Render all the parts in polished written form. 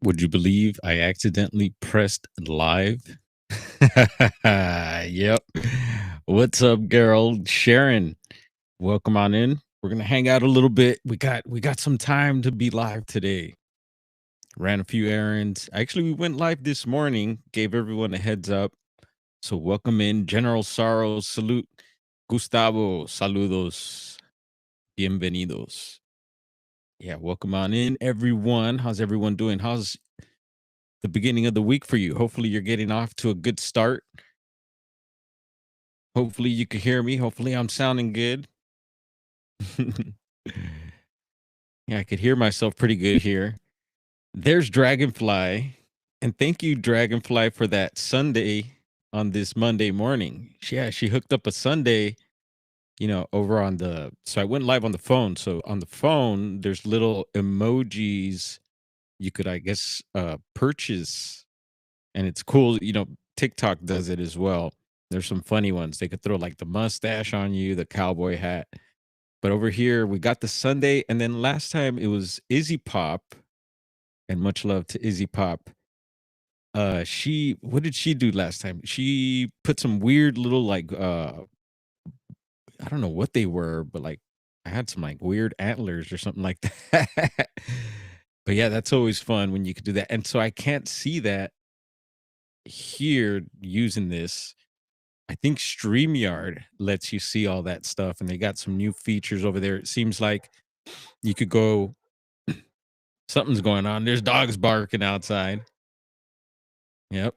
Would you believe I accidentally pressed live? Yep. What's up, girl? Sharon, welcome on in. We're gonna hang out a little bit. We got some time to be live today. Ran a few errands. Actually, we went live this morning, gave everyone a heads up. So welcome in. General Sorrows, salute. Gustavo, saludos. Bienvenidos. Yeah, welcome on in, everyone. How's everyone doing? How's the beginning of the week for you? Hopefully you're getting off to a good start. Hopefully you can hear me. Hopefully I'm sounding good. Yeah, I could hear myself pretty good here. There's Dragonfly. And thank you, Dragonfly, for that Sunday on this Monday morning. She hooked up a Sunday, over on so I went live on the phone. So on the phone, there's little emojis you could, I guess, purchase. And it's cool, TikTok does it as well. There's some funny ones. They could throw like the mustache on you, the cowboy hat. But over here, we got the Sunday. And then last time it was Izzy Pop. And much love to Izzy Pop. What did she do last time? She put some weird little like I don't know what they were, but like I had some like weird antlers or something like that. But yeah, that's always fun when you could do that. And so I can't see that here using this. I think StreamYard lets you see all that stuff, and they got some new features over there. It seems like you could go, something's going on. There's dogs barking outside. Yep.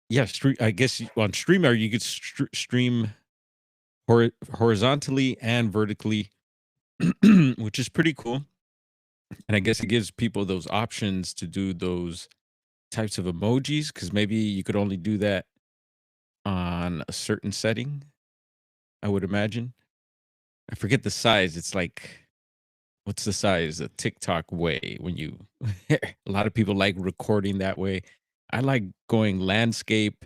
Yeah, I guess on StreamYard you could stream horizontally and vertically, which is pretty cool. And I guess it gives people those options to do those types of emojis, because maybe you could only do that on a certain setting, I would imagine. I forget the size. It's like, what's the size? A TikTok way when you a lot of people like recording that way. I like going landscape.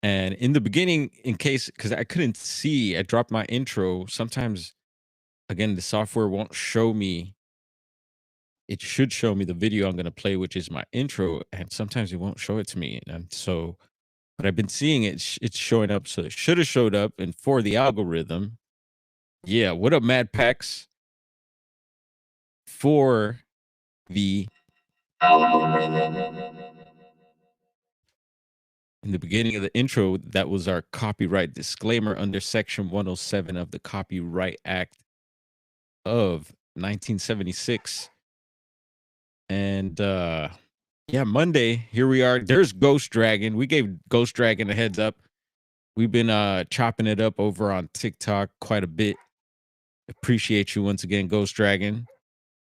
And in the beginning, because I couldn't see, I dropped my intro. Sometimes, again, the software won't show me. It should show me the video I'm going to play, which is my intro. And sometimes it won't show it to me. And so, but I've been seeing it. It's showing up. So it should have showed up. And for the algorithm, yeah. What up, Mad Pax? For the in the beginning of the intro, that was our copyright disclaimer under Section 107 of the Copyright Act of 1976. And yeah, Monday, here we are. There's Ghost Dragon. We gave Ghost Dragon a heads up. We've been chopping it up over on TikTok quite a bit. Appreciate you once again, Ghost Dragon.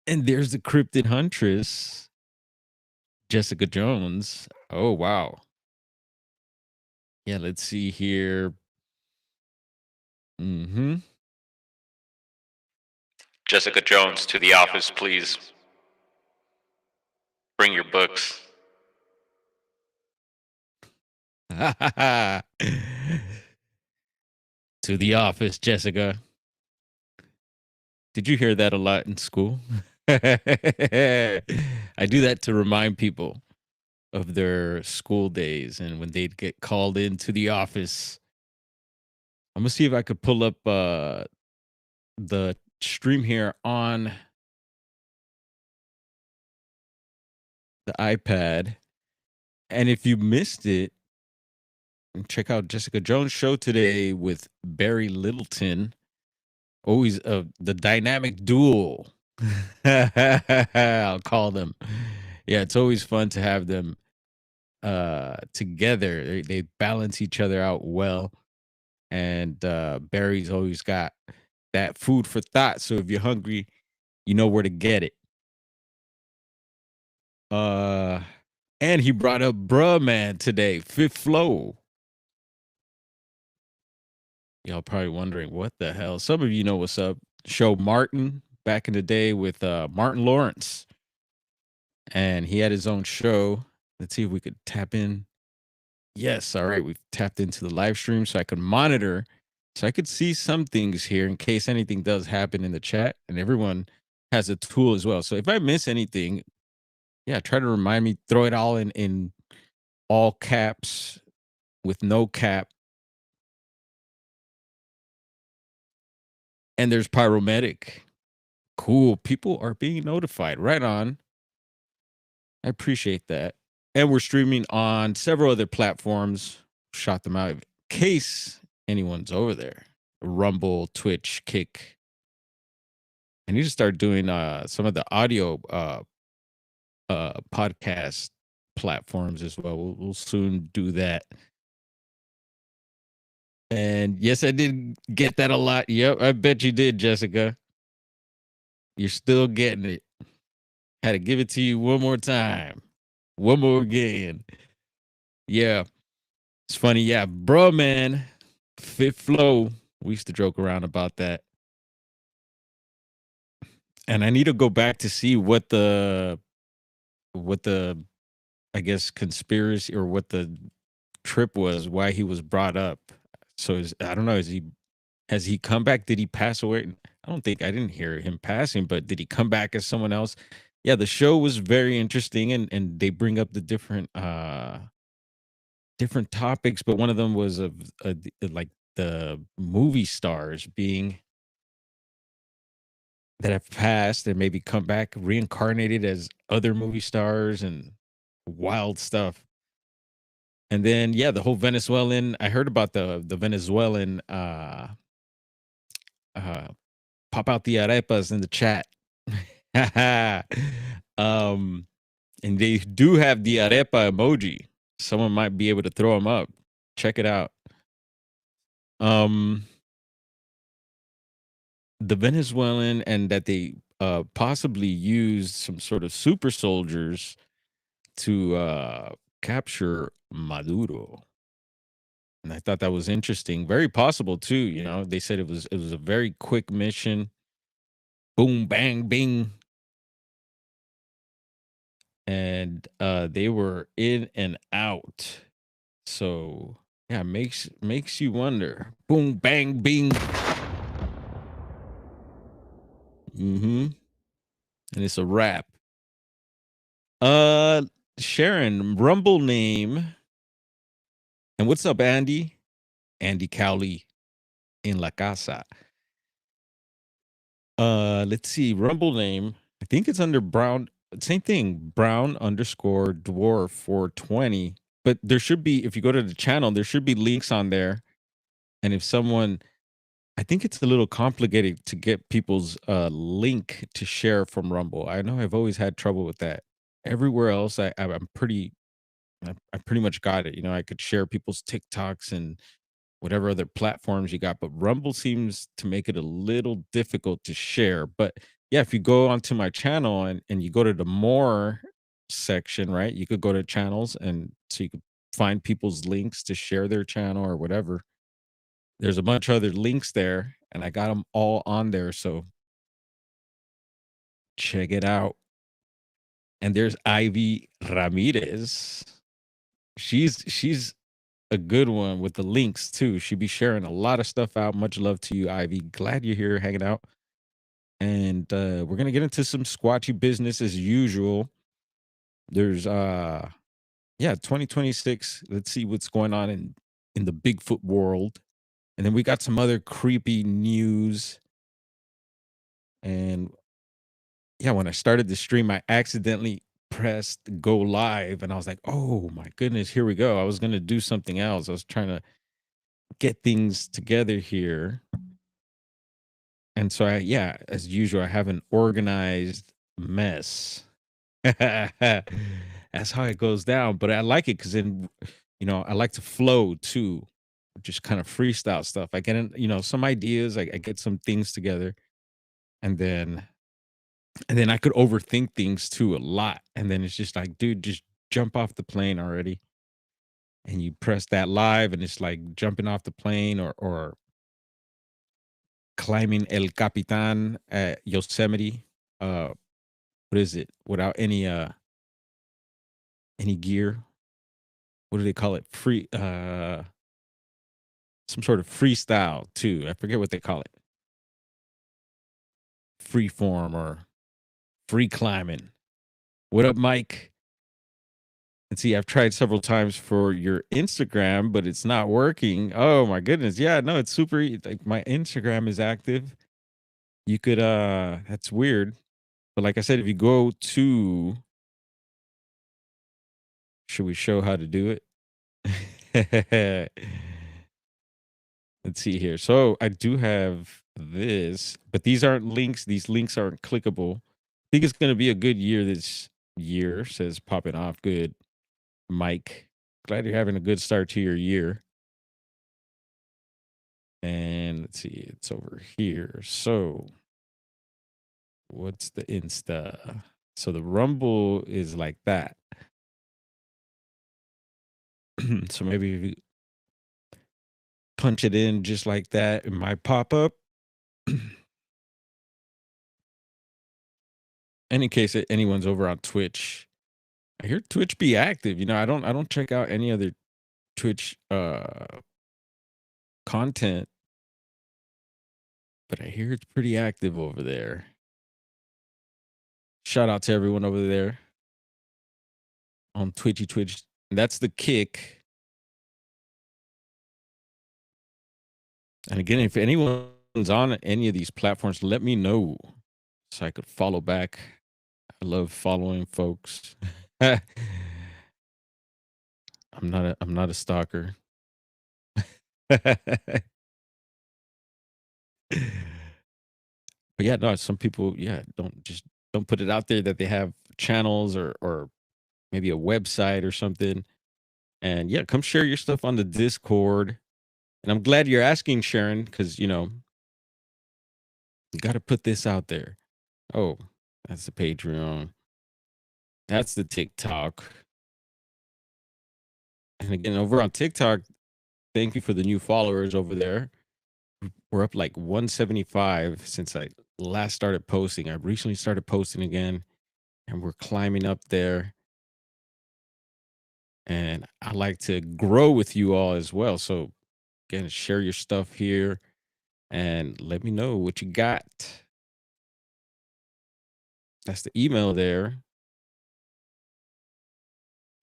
And there's the Cryptid Huntress, Jessica Jones. Oh, wow. Yeah, let's see here. Jessica Jones, to the office, please. Bring your books. To the office, Jessica. Did you hear that a lot in school? I do that to remind people of their school days and when they'd get called into the office. I'm gonna see if I could pull up the stream here on the iPad. And if you missed it, check out Jessica Jones' show today with Barry Littleton. Always the dynamic duo. I'll call them. Yeah, it's always fun to have them together. They balance each other out well. And Barry's always got that food for thought. So if you're hungry, you know where to get it. And he brought up Bruh Man today, Fifth Flow. Y'all probably wondering what the hell. Some of you know what's up. Show Martin back in the day with Martin Lawrence. And he had his own show. Let's see if we could tap in. Yes, all right. We've tapped into the live stream so I could monitor. So I could see some things here in case anything does happen in the chat. And everyone, has a tool as well. So if I miss anything, yeah, try to remind me, throw it all in all caps with no cap. And there's Pyrometic. Cool. People are being notified. Right on. I appreciate that. And we're streaming on several other platforms. Shot them out in case anyone's over there. Rumble, Twitch, Kick. I need to start doing some of the audio podcast platforms as well. We'll soon do that. And yes, I did get that a lot. Yep, I bet you did, Jessica. You're still getting it. Had to give it to you one more time. One more again. Yeah. It's funny. Yeah, bro, man. Fit flow. We used to joke around about that. And I need to go back to see what the I guess conspiracy or what the trip was, why he was brought up. So I don't know, has he come back? Did he pass away? I didn't hear him passing, but did he come back as someone else? Yeah, the show was very interesting, and they bring up the different topics, but one of them was of like the movie stars being that have passed and maybe come back reincarnated as other movie stars and wild stuff. And then yeah, the whole Venezuelan, I heard about the Venezuelan uh pop out the arepas in the chat. um and they do have the arepa emoji. Someone might be able to throw them up. Check it out. Um the Venezuelan, and that they possibly used some sort of super soldiers to capture Maduro. And I thought that was interesting. Very possible too, you know. They said it was a very quick mission. Boom, bang, bing. And they were in and out. So yeah, makes you wonder. Boom, bang, bing. Mm-hmm. And it's a wrap. Sharon, Rumble name. And what's up, Andy? Andy Cowley in La Casa. Let's see. Rumble name. I think it's under Brown. Same thing. Brown underscore dwarf 420. But there should be, if you go to the channel, there should be links on there. And if someone, I think it's a little complicated to get people's link to share from Rumble. I know I've always had trouble with that. Everywhere else, I'm pretty, I pretty much got it. You know, I could share people's TikToks and whatever other platforms you got, but Rumble seems to make it a little difficult to share. But yeah, if you go onto my channel and you go to the more section, right, you could go to channels, and so you could find people's links to share their channel or whatever. There's a bunch of other links there, and I got them all on there. So check it out. And there's Ivy Ramirez. She's a good one with the links too. She'd be sharing a lot of stuff out. Much love to you, Ivy. Glad you're here hanging out. And we're gonna get into some squatchy business as usual. There's 2026. Let's see what's going on in the Bigfoot world. And then we got some other creepy news. And yeah, when I started the stream, I accidentally pressed go live, and I was like, oh my goodness, here we go. I was gonna do something else. I was trying to get things together here. And so as usual, I have an organized mess. That's how it goes down. But I like it because then, you know, I like to flow too, just kind of freestyle stuff. I get in, you know, some ideas, I get some things together, and then I could overthink things too a lot. And then it's just like, dude, just jump off the plane already. And you press that live, and it's like jumping off the plane, or climbing El Capitan at Yosemite. What is it? Without any gear. What do they call it? Free some sort of freestyle too. I forget what they call it. Free form or free climbing. What up, Mike? And see, I've tried several times for your Instagram, but it's not working. Oh my goodness. Yeah, no, it's super like my Instagram is active. You could that's weird. But like I said, if you go to should we show how to do it? Let's see here. So I do have this, but these aren't links. These links aren't clickable. I think it's gonna be a good year this year, says popping off. Good. Mike. Glad you're having a good start to your year. And let's see, it's over here. So what's the Insta? So the Rumble is like that. So maybe if you punch it in just like that, it might pop up. And in case anyone's over on Twitch, I hear Twitch be active. I don't check out any other Twitch content, but I hear it's pretty active over there. Shout out to everyone over there on Twitch. That's the kick. And again, if anyone's on any of these platforms, let me know so I could follow back. I love following folks. I'm not a stalker. But yeah, no, some people, yeah, don't put it out there that they have channels or maybe a website or something. And yeah, come share your stuff on the Discord. And I'm glad you're asking, Sharon, because you got to put this out there. Oh, that's the Patreon. That's the TikTok. And again, over on TikTok, thank you for the new followers over there. We're up like 175 since I last started posting. I recently started posting again, and we're climbing up there. And I like to grow with you all as well. So again, share your stuff here and let me know what you got. That's the email there.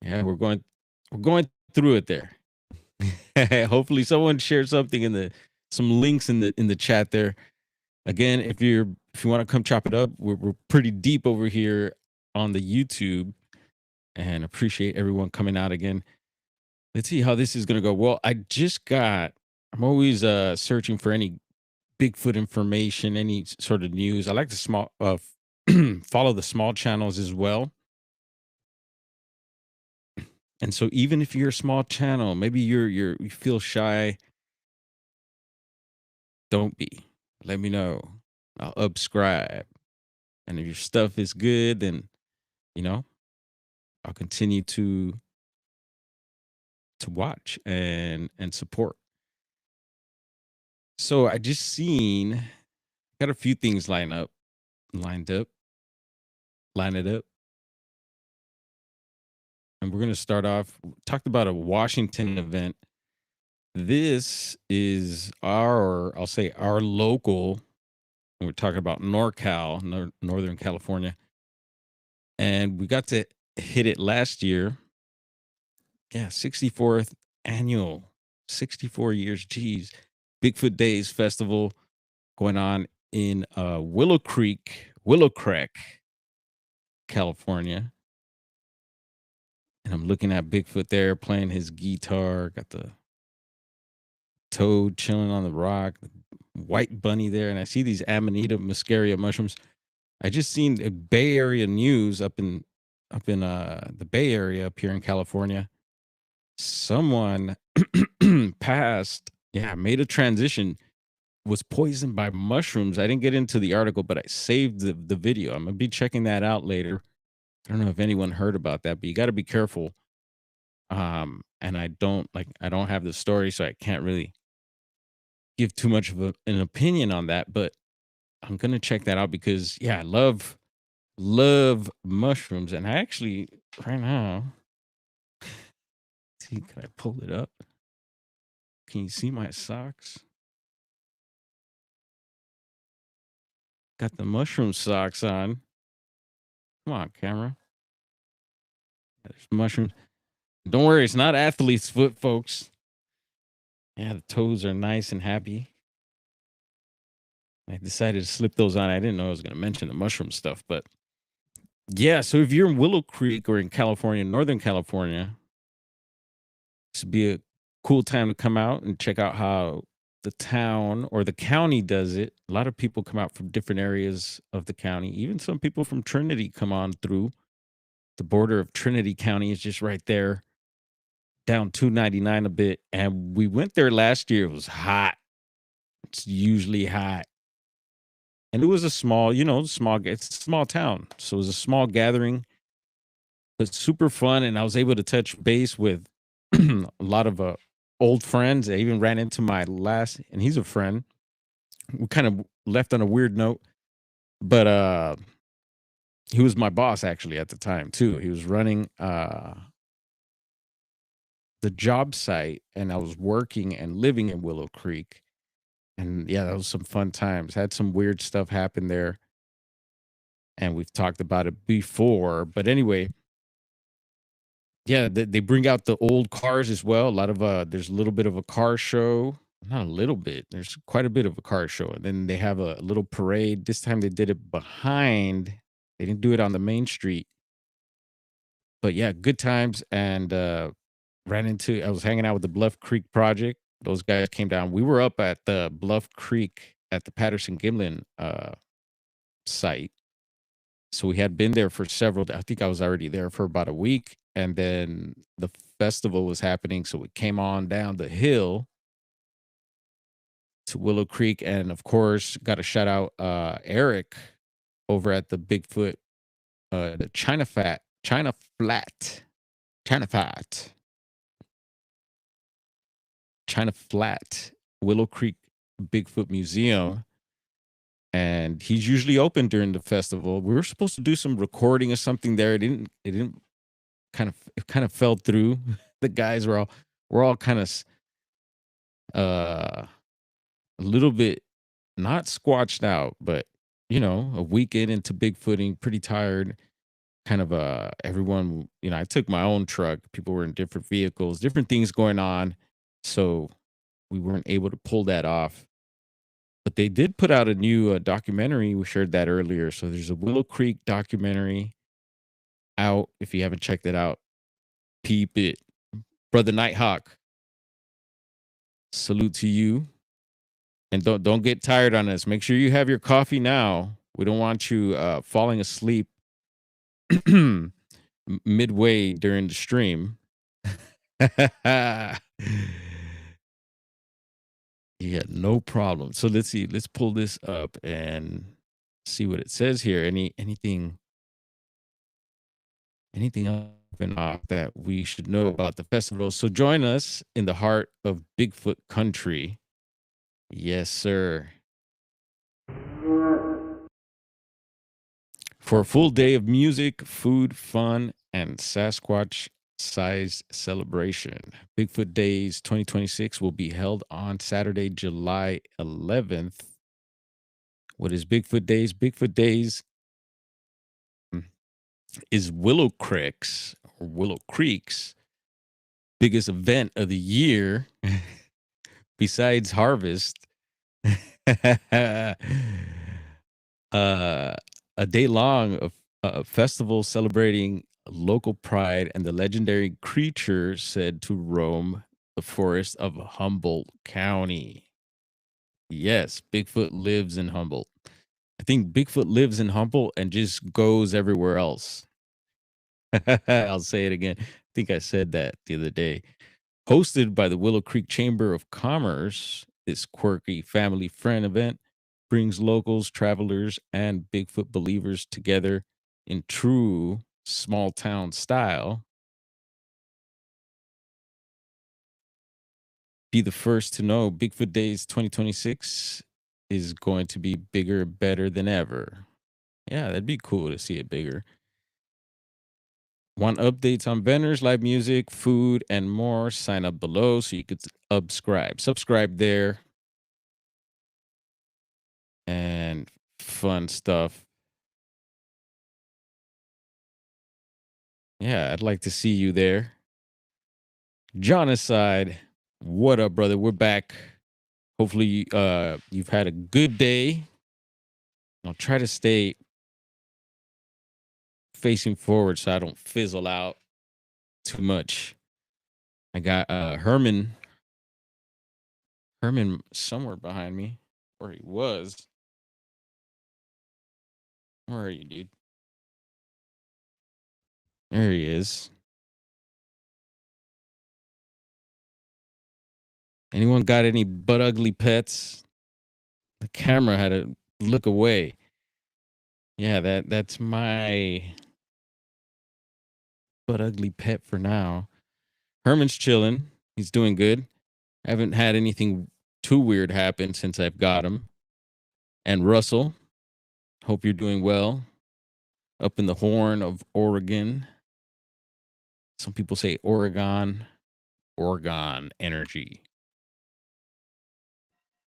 Yeah, we're going through it there. Hopefully someone shared something some links in the chat there. Again, if you want to come chop it up, we're pretty deep over here on the YouTube, and appreciate everyone coming out again. Let's see how this is gonna go. Well, I'm always searching for any Bigfoot information, any sort of news. I like to follow the small channels as well. And so even if you're a small channel, maybe you feel shy, don't be. Let me know. I'll subscribe. And if your stuff is good, then I'll continue to watch and support. So I just got a few things lined up. Line it up. And we're gonna start off. Talked about a Washington event. This is I'll say our local, and we're talking about NorCal, Northern California. And we got to hit it last year. Yeah, 64th annual, 64 years. Geez. Bigfoot Days Festival going on in Willow Creek, California. And I'm looking at Bigfoot there playing his guitar. Got the toad chilling on the rock, the white bunny there. And I see these Amanita muscaria mushrooms. I just seen a Bay Area news up in the Bay Area up here in California. Someone made a transition, was poisoned by mushrooms. I didn't get into the article, but I saved the video. I'm gonna be checking that out later. I don't know if anyone heard about that, but you got to be careful. And I don't have the story, so I can't really give too much of an opinion on that. But I'm gonna check that out because I love mushrooms, and I actually right now. See, can I pull it up? Can you see my socks? Got the mushroom socks on. Come on, camera. There's mushrooms. Don't worry, it's not athlete's foot, folks. Yeah, the toes are nice and happy. I decided to slip those on. I didn't know I was going to mention the mushroom stuff, but yeah. So if you're in Willow Creek or in California, Northern California, this would be a cool time to come out and check out how the town or the county does it. A lot of people come out from different areas of the county. Even some people from Trinity come on through. The border of Trinity County is just right there, down 299 a bit. And we went there last year. It was hot. It's usually hot. And it was a small, it's a small town. So it was a small gathering, but super fun. And I was able to touch base with a lot of old friends. I even ran into my last, and he's a friend. We kind of left on a weird note, but he was my boss actually at the time too. He was running the job site, and I was working and living in Willow Creek. And yeah, that was some fun times. Had some weird stuff happen there, and we've talked about it before. But anyway, yeah, they bring out the old cars as well. A lot of there's a little bit of a car show. Not a little bit. There's quite a bit of a car show. And then they have a little parade. This time they did it behind. They didn't do it on the main street. But yeah, good times. And I was hanging out with the Bluff Creek Project. Those guys came down. We were up at the Bluff Creek at the Patterson Gimlin site. So we had been there for I think I was already there for about a week. And then the festival was happening. So we came on down the hill to Willow Creek. And of course, got to shout out Eric over at the Bigfoot, the China Flat, Willow Creek Bigfoot Museum. And he's usually open during the festival. We were supposed to do some recording or something there. It didn't it kind of fell through. The guys we're all kind of a little bit not squatched out, but a weekend into bigfooting, pretty tired. Kind of everyone, I took my own truck. People were in different vehicles, different things going on. So we weren't able to pull that off. But they did put out a new documentary. We shared that earlier. So there's a Willow Creek documentary out. If you haven't checked it out, peep it. Brother Nighthawk, salute to you. And don't get tired on us. Make sure you have your coffee now. We don't want you falling asleep midway during the stream. Yeah, no problem. So let's see. Let's pull this up and see what it says here. Anything else that we should know about the festival? So join us in the heart of Bigfoot country. Yes, sir. For a full day of music, food, fun, and Sasquatch-sized celebration. Bigfoot Days 2026 will be held on Saturday, July 11th. What is Bigfoot Days? Bigfoot Days is Willow Creek's biggest event of the year besides harvest. A day long of a festival celebrating local pride and the legendary creature said to roam the forest of Humboldt County. Yes, Bigfoot lives in Humboldt. I think Bigfoot lives in Humboldt and just goes everywhere else. I'll say it again. I think I said that the other day. Hosted by the Willow Creek Chamber of Commerce, this quirky family friend event brings locals, travelers, and Bigfoot believers together in true small town style. Be the first to know Bigfoot Days 2026 is going to be bigger, better than ever. Yeah, that'd be cool to see it bigger. Want updates on vendors, live music, food, and more? Sign up below so you could subscribe there. And fun stuff. Yeah, I'd like to see you there. John aside, what up, brother? We're back. Hopefully, you've had a good day. I'll try to stay facing forward so I don't fizzle out too much. I got Herman somewhere behind me, where he was. Where are you, dude? There he is. Anyone got any butt ugly pets? The camera had to look away. Yeah, that's my butt ugly pet for now. Herman's chilling. He's doing good. I haven't had anything too weird happen since I've got him. And Russell, hope you're doing well. Up in the Horn of Oregon. Some people say Oregon. Oregon energy.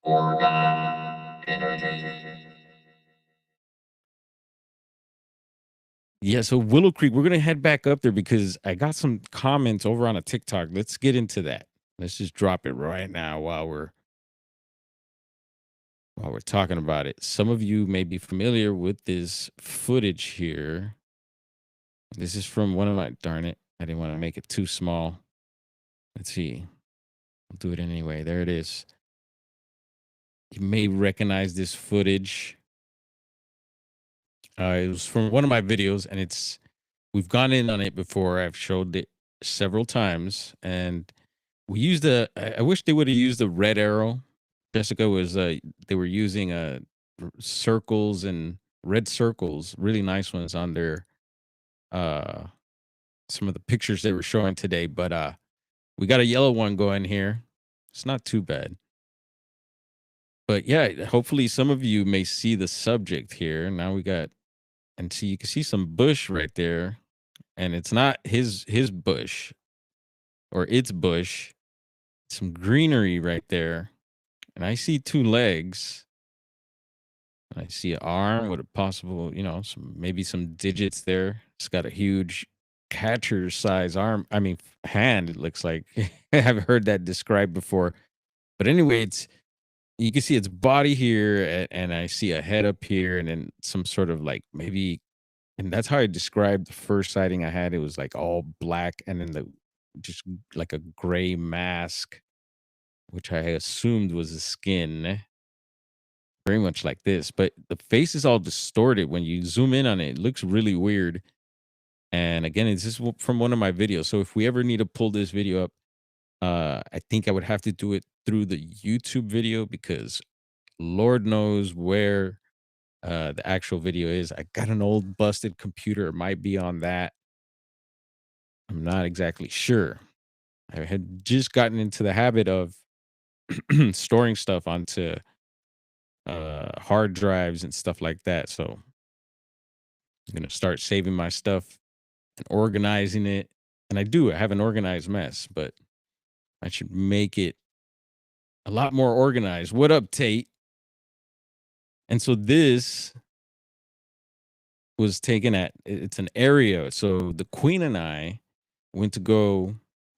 Oregon energy. Yeah, so Willow Creek, we're gonna head back up there because I got some comments over on a TikTok. Let's get into that. Let's just drop it right now while we're talking about it. Some of you may be familiar with this footage here. This is from one of my, darn it, I didn't want to make it too small. Let's see. I'll do it anyway. There it is. You may recognize this footage. It was from one of my videos, and we've gone in on it before. I've showed it several times, and we used I wish they would have used the red arrow. Jessica was, they were using circles and red circles, really nice ones on their, uh, some of the pictures they were showing today. But we got a yellow one going here. It's not too bad. But yeah, hopefully some of you may see the subject here. Now we got, and see, you can see some bush right there, and it's not his bush or its bush. Some greenery right there, and I see two legs. I see an arm with a possible, maybe some digits there. It's got a huge catcher size arm. I mean, hand, it looks like. I haven't heard that described before. But anyway, you can see its body here, and I see a head up here, and then some sort of like maybe, and that's how I described the first sighting I had. It was like all black, and then just like a gray mask, which I assumed was the skin, very much like this. But the face is all distorted. When you zoom in on it, it looks really weird. And again, it's just from one of my videos. So if we ever need to pull this video up, I think I would have to do it through the YouTube video because Lord knows where the actual video is. I got an old busted computer. It might be on that. I'm not exactly sure. I had just gotten into the habit of storing stuff onto hard drives and stuff like that. So I'm gonna start saving my stuff and organizing it. And I have an organized mess, but I should make it a lot more organized. What up, Tate? And so this was taken it's an area. So the Queen and I went to go.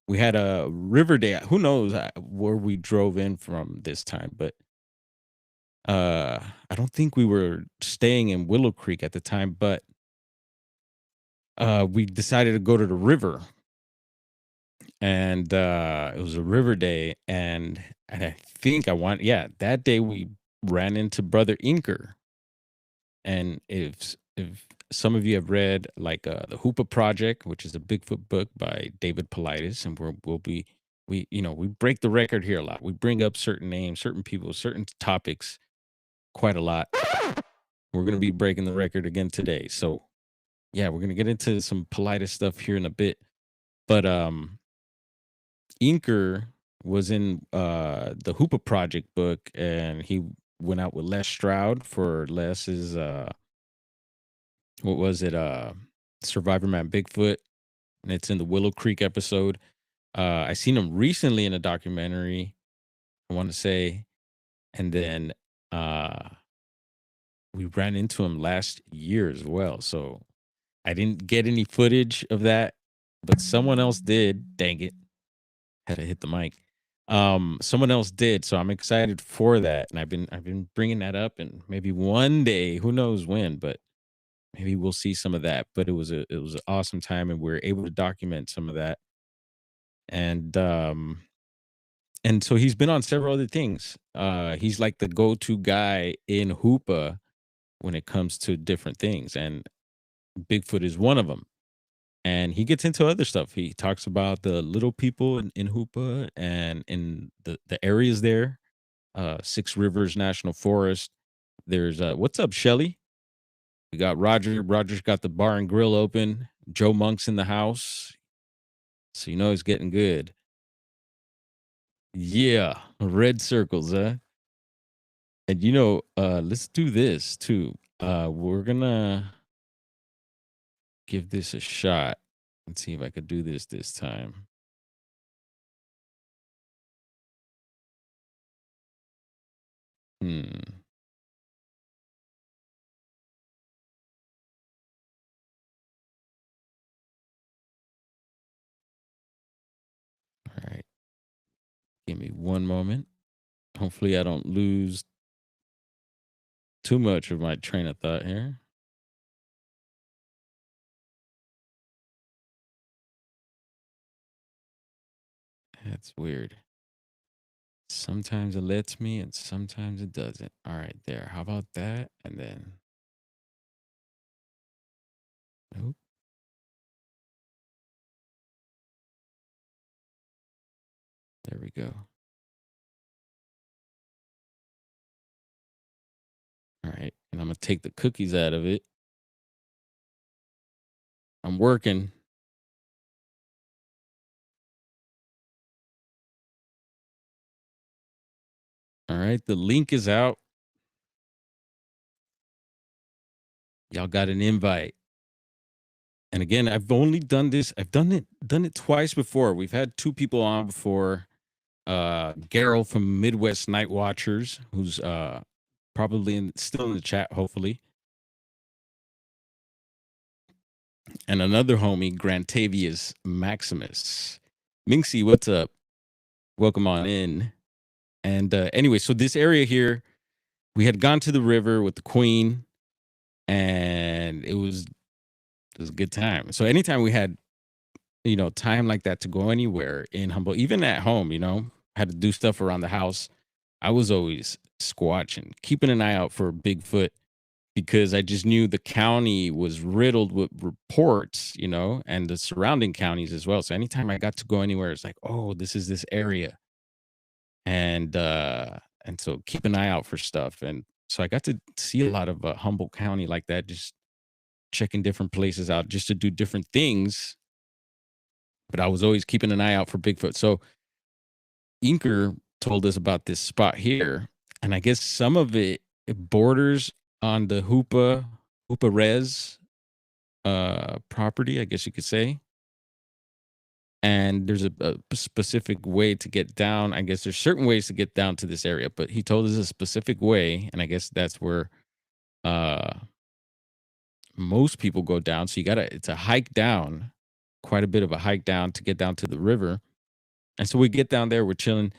We had a river day. Who knows where we drove in from this time, but I don't think we were staying in Willow Creek at the time, but we decided to go to the river, and it was a river day, and I think that day we ran into Brother Inker. And if some of you have read like the Hoopa Project, which is a Bigfoot book by David Politis, and we break the record here a lot. We bring up certain names, certain people, certain topics quite a lot. We're gonna be breaking the record again today. So yeah, we're gonna get into some Politis stuff here in a bit. But Inker was in the Hoopa Project book, and he went out with Les Stroud for Les's what was it? Survivor Man Bigfoot, and it's in the Willow Creek episode. I seen him recently in a documentary, I want to say, and then we ran into him last year as well. So I didn't get any footage of that but someone else did. Dang it. Had to hit the mic. Someone else did, so I'm excited for that, and I've been bringing that up, and maybe one day, who knows when, but maybe we'll see some of that. But it was an awesome time, and we are able to document some of that, and so he's been on several other things. He's like the go-to guy in Hoopa when it comes to different things, and Bigfoot is one of them. And he gets into other stuff. He talks about the little people in Hoopa and in the areas there. Six Rivers National Forest. There's what's up, Shelly? We got Roger. Roger's got the bar and grill open. Joe Monk's in the house. So you know it's getting good. Yeah. Red circles, huh? And let's do this too. We're gonna give this a shot and see if I could do this time. Hmm. All right. Give me one moment. Hopefully I don't lose too much of my train of thought here. That's weird. Sometimes it lets me and sometimes it doesn't. All right, there. How about that? And then, nope, there we go. All right. And I'm going to take the cookies out of it. I'm working. All right. The link is out. Y'all got an invite. And again, I've only done this. I've done it twice before. We've had two people on before. Garrel from Midwest Night Watchers, who's probably still in the chat, hopefully. And another homie, Grantavius Maximus. Minxie, what's up? Welcome on in. And anyway, so this area here, we had gone to the river with the queen, and it was a good time. So anytime we had, time like that to go anywhere in Humboldt, even at home, had to do stuff around the house, I was always squatching, keeping an eye out for Bigfoot because I just knew the county was riddled with reports, and the surrounding counties as well. So anytime I got to go anywhere, it's like, oh, this is this area. And so keep an eye out for stuff. And so I got to see a lot of Humboldt County like that, just checking different places out just to do different things. But I was always keeping an eye out for Bigfoot. So Inker told us about this spot here, and I guess some of it borders on the Hoopa Res property, I guess you could say. And there's a specific way to get down. I guess there's certain ways to get down to this area, but he told us a specific way, and I guess that's where uh most people go down. So it's a hike down, quite a bit of a hike down to get down to the river. And so we get down there, we're chilling,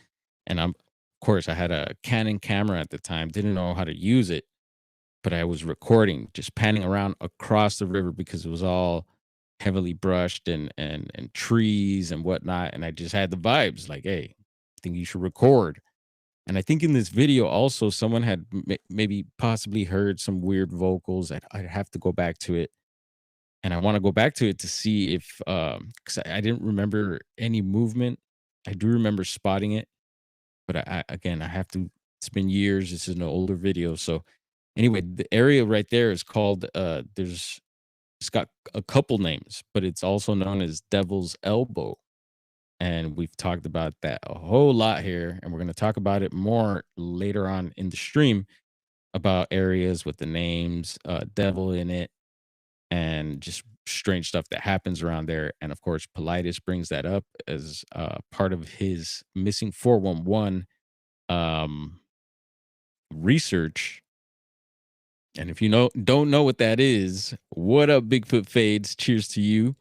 and of course I had a Canon camera at the time, didn't know how to use it, but I was recording, just panning around across the river because it was all heavily brushed and trees and whatnot. And I just had the vibes like, hey, I think you should record. And I think in this video also someone had maybe possibly heard some weird vocals. I'd have to go back to it. And I want to go back to it to see if, because I didn't remember any movement. I do remember spotting it, but again, I have to, it's been years. This is an older video. So anyway, the area right there is called, it's got a couple names, but it's also known as Devil's Elbow. And we've talked about that a whole lot here. And we're going to talk about it more later on in the stream about areas with the names, devil in it, and just strange stuff that happens around there. And of course, Politis brings that up as part of his missing 411 um, research. And if you don't know what that is, what up, Bigfoot Fades? Cheers to you.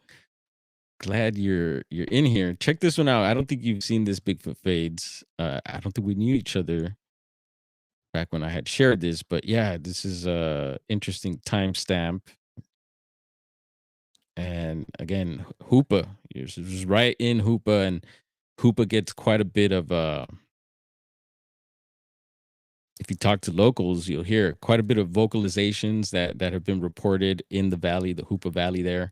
Glad you're in here. Check this one out. I don't think you've seen this Bigfoot fades. I don't think we knew each other back when I had shared this, but yeah, this is a interesting timestamp. And again, Hoopa, yours is right in Hoopa, and Hoopa gets quite a bit of if you talk to locals, you'll hear quite a bit of vocalizations that have been reported in the valley, the Hoopa Valley there.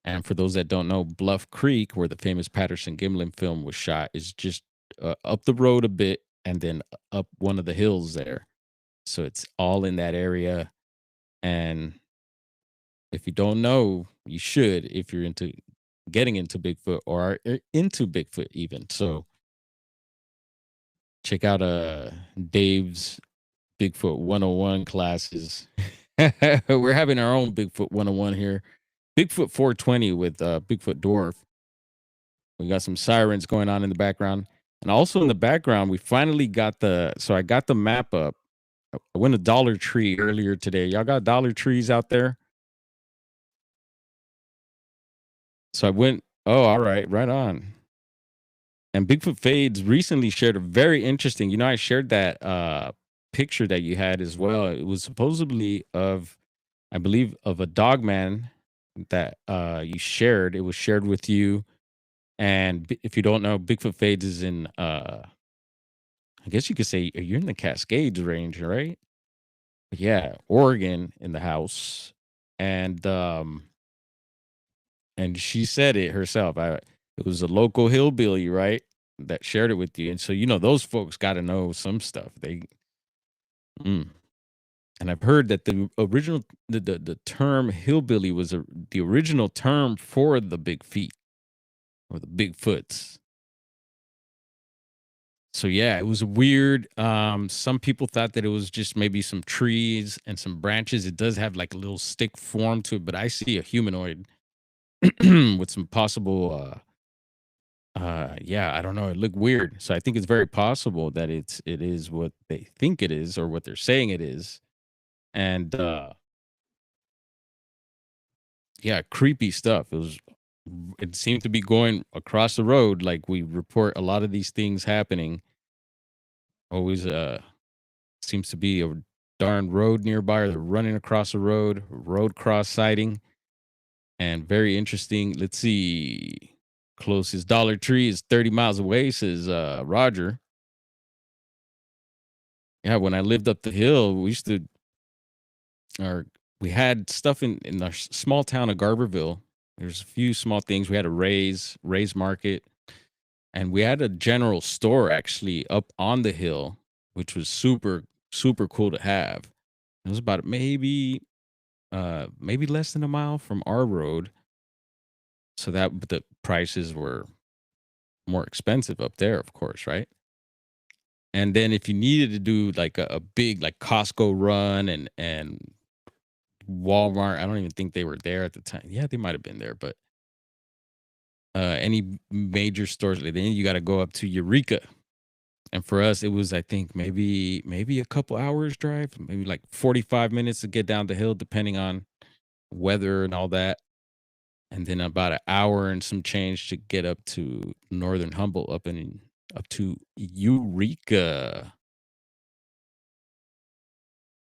And for those that don't know, Bluff Creek, where the famous Patterson Gimlin film was shot, is just up the road a bit and then up one of the hills there. So it's all in that area. And if you don't know, you should if you're into getting into Bigfoot or are into Bigfoot even. So check out Dave's Bigfoot 101 classes. We're having our own Bigfoot 101 here. Bigfoot 420 with Bigfoot Dwarf. We got some sirens going on in the background. And also in the background, we finally got I got the map up. I went to Dollar Tree earlier today. Y'all got Dollar Trees out there? So I went, oh, all right, right on. And Bigfoot Fades recently shared a very interesting, I shared that picture that you had as well. It was supposedly of, I believe, of a dog man that you shared. It was shared with you. And if you don't know, Bigfoot Fades is in I guess you could say you're in the Cascades range, right? Yeah, Oregon in the house. And and she said it herself. It was a local hillbilly, right? That shared it with you. And so those folks got to know some stuff. Mm. And I've heard that the original the term hillbilly was the original term for the big feet or the Bigfoots. So yeah, it was weird. Some people thought that it was just maybe some trees and some branches. It does have like a little stick form to it, but I see a humanoid with some possible yeah, I don't know. It looked weird. So I think it's very possible that it is what they think it is or what they're saying it is. And yeah, creepy stuff. It seemed to be going across the road like we report a lot of these things happening. Always seems to be a darn road nearby, or they're running across a road cross sighting, and very interesting. Let's see. Closest Dollar Tree is 30 miles away, says Roger. Yeah, when I lived up the hill, or we had stuff in our small town of Garberville. There's a few small things. We had a Ray's Market, and we had a general store actually up on the hill, which was super, super cool to have. It was about maybe less than a mile from our road. So but the prices were more expensive up there, of course, right? And then if you needed to do like a big like Costco run and Walmart, I don't even think they were there at the time. Yeah, they might have been there, but any major stores, then you got to go up to Eureka. And for us, it was I think maybe a couple hours drive, maybe like 45 minutes to get down the hill, depending on weather and all that. And then about an hour and some change to get up to northern Humboldt, up to Eureka.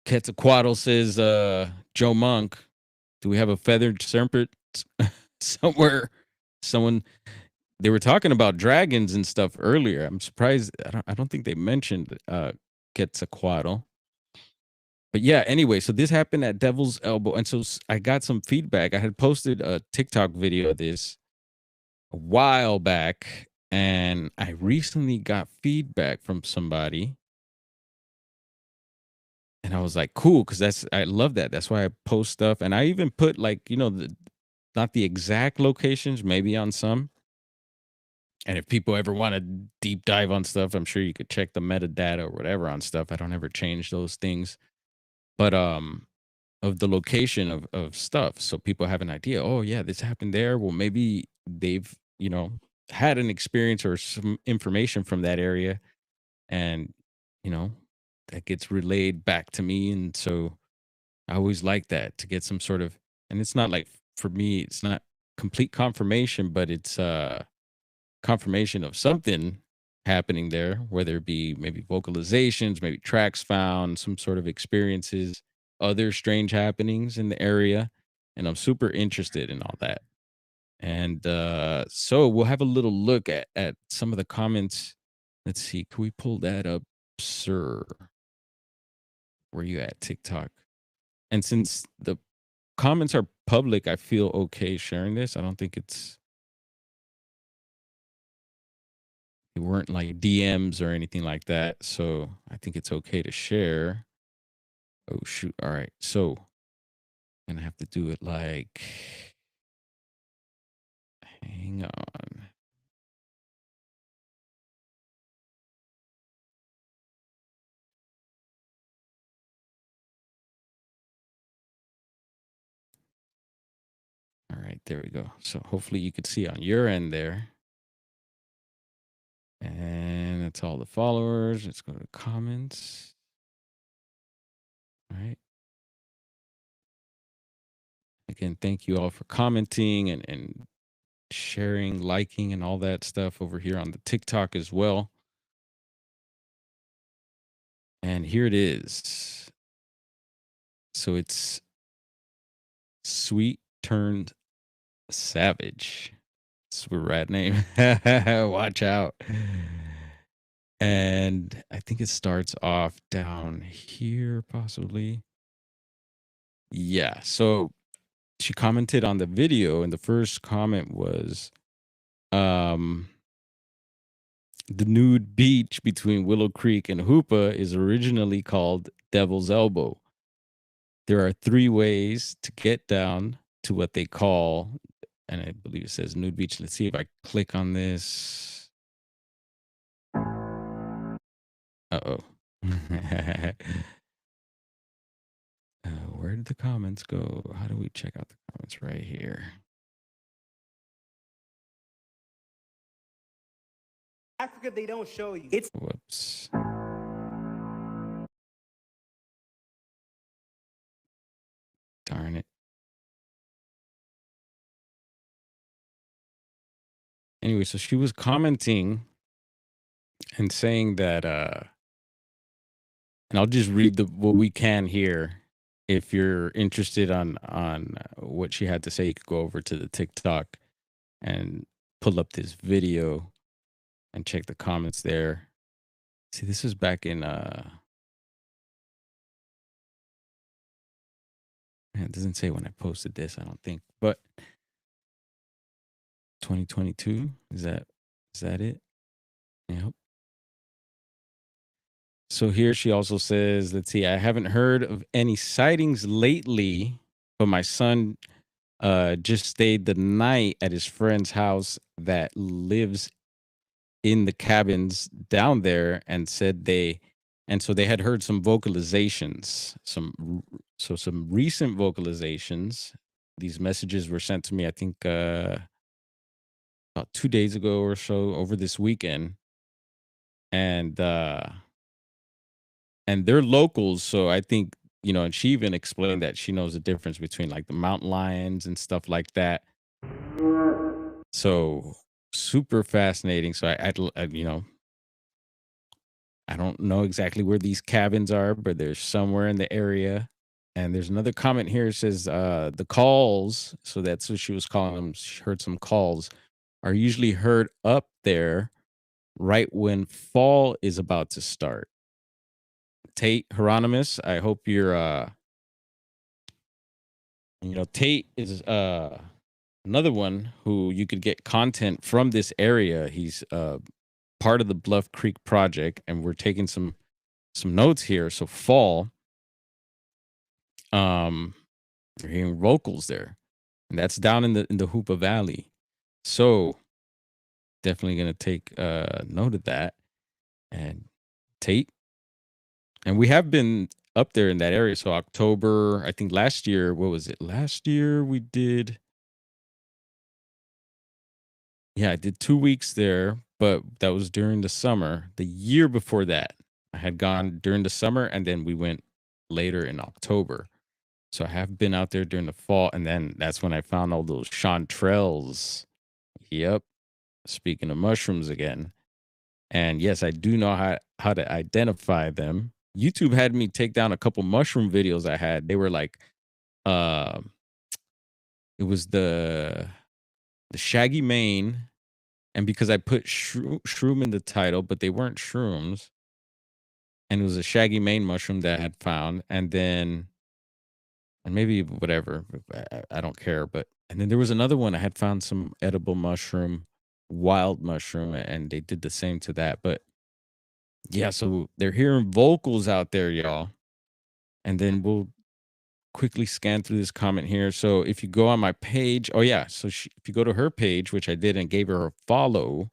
Quetzalcoatl says, Joe Monk, do we have a feathered serpent somewhere? Someone they were talking about dragons and stuff earlier. I'm surprised. I don't think they mentioned Quetzalcoatl. But yeah, anyway, so this happened at Devil's Elbow, and so I got some feedback. I had posted a TikTok video of this a while back, and I recently got feedback from somebody, and I was like, cool, because I love that. That's why I post stuff, and I even put like not the exact locations, maybe on some. And if people ever want to deep dive on stuff, I'm sure you could check the metadata or whatever on stuff. I don't ever change those things, but of the location of stuff, so people have an idea. Oh yeah, this happened there. Well, maybe they've had an experience or some information from that area, and you know that gets relayed back to me. And so I always like that to get some sort of. And it's not like for me, it's not. complete confirmation, but it's confirmation of something happening there, whether it be maybe vocalizations, maybe tracks found, some sort of experiences, other strange happenings in the area. And I'm super interested in all that. And so we'll have a little look at some of the comments. Let's see, can we pull that up, sir? Where you at, TikTok? And since the comments are public, I feel okay sharing this. I don't think it weren't like DMs or anything like that. So I think it's okay to share. Oh shoot. All right. So I'm gonna have to do it like, hang on. All right, there we go. So hopefully you could see on your end there. And that's all the followers. Let's go to comments. All right. Again, thank you all for commenting and sharing, liking, and all that stuff over here on the TikTok as well. And here it is. So it's Sweet Turned Savage. Super rad name. Watch out. And I think it starts off down here, possibly. Yeah. So she commented on the video, and the first comment was the nude beach between Willow Creek and Hoopa is originally called Devil's Elbow. There are 3 ways to get down to what they call, and I believe it says nude beach. Let's see if I click on this. Uh-oh. Where did the comments go? How do we check out the comments? Right here. Africa, they don't show you. It's Whoops. Darn it. Anyway, so she was commenting and saying that and I'll just read what we can here. If you're interested on what she had to say, you could go over to the TikTok and pull up this video and check the comments there. See, this is back in it doesn't say when I posted this, I don't think, but 2022, is that it? Yep. So here she also says, let's see, I haven't heard of any sightings lately, but my son just stayed the night at his friend's house that lives in the cabins down there, and said so they had heard some vocalizations, some recent vocalizations. These messages were sent to me, I think, about 2 days ago or so, over this weekend. And they're locals, so I think, and she even explained that she knows the difference between like the mountain lions and stuff like that. So super fascinating. So I don't know exactly where these cabins are, but they're somewhere in the area. And there's another comment here. It says the calls, so that's what she was calling them. She heard some calls, are usually heard up there right when fall is about to start. Tate Hieronymus, I hope you're Tate is another one who you could get content from this area. He's part of the Bluff Creek project, and we're taking some notes here. So fall, you're hearing vocals there, and that's down in the Hoopa Valley. So definitely gonna take note of that. And Tate, and we have been up there in that area. So October, I think last year, what was it? Last year we did, yeah, I did 2 weeks there, but that was during the summer. The year before that, I had gone during the summer, and then we went later in October. So I have been out there during the fall, and then that's when I found all those chanterelles. Yep. Speaking of mushrooms again. And yes, I do know how to identify them. YouTube had me take down a couple mushroom videos I had. They were like, uh, it was the shaggy mane, and because I put shroom in the title, but they weren't shrooms, and it was a shaggy mane mushroom that I had found, and then and maybe whatever, I don't care, but and then there was another one I had found some edible mushroom, wild mushroom, and they did the same to that, but yeah, so they're hearing vocals out there, y'all. And then we'll quickly scan through this comment here. So if you go on my page, oh yeah, so if you go to her page, which I did and gave her a follow,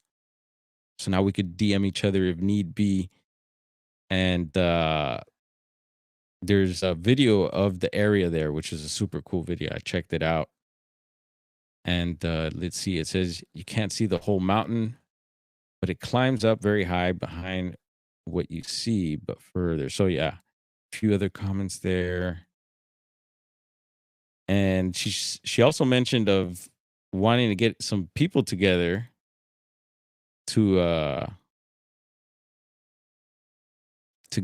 so now we could DM each other if need be. And there's a video of the area there, which is a super cool video. I checked it out. And let's see, it says you can't see the whole mountain, but it climbs up very high behind what you see, but further. So yeah, a few other comments there. And she also mentioned of wanting to get some people together to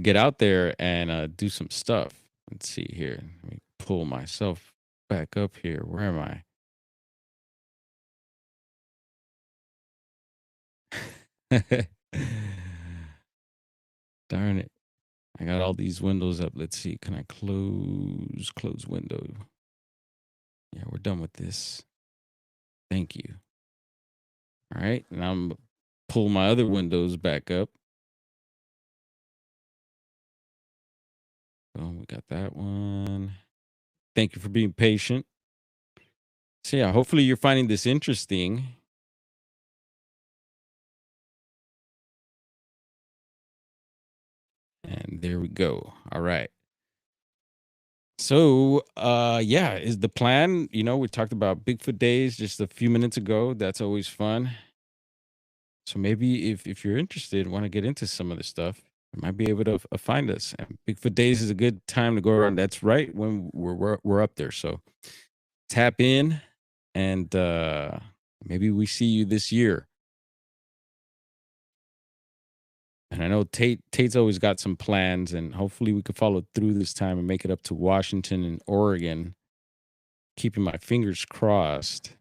get out there and do some stuff. Let's see here. Let me pull myself back up here. Where am I? Darn it. I got all these windows up. Let's see. Can I close window? Yeah, we're done with this. Thank you. All right. Now I'm pull my other windows back up. Oh, we got that one. Thank you for being patient. So yeah, hopefully you're finding this interesting. And there we go. All right. So yeah, is the plan, we talked about Bigfoot Days just a few minutes ago. That's always fun. So maybe if you're interested, want to get into some of the stuff, you might be able to find us. And Bigfoot Days is a good time to go around. That's right when we're up there. So tap in and maybe we see you this year. And I know Tate's always got some plans, and hopefully we could follow through this time and make it up to Washington and Oregon. Keeping my fingers crossed.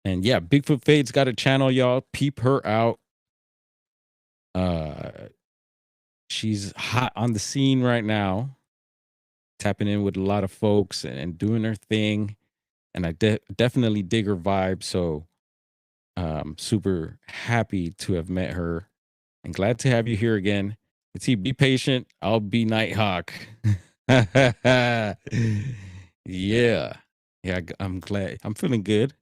And yeah, Bigfoot Fade's got a channel, y'all. Peep her out. She's hot on the scene right now, tapping in with a lot of folks and doing her thing. And I definitely dig her vibe. So super happy to have met her and glad to have you here again. Let's see, be patient. I'll be Nighthawk. Yeah. Yeah, I'm glad. I'm feeling good.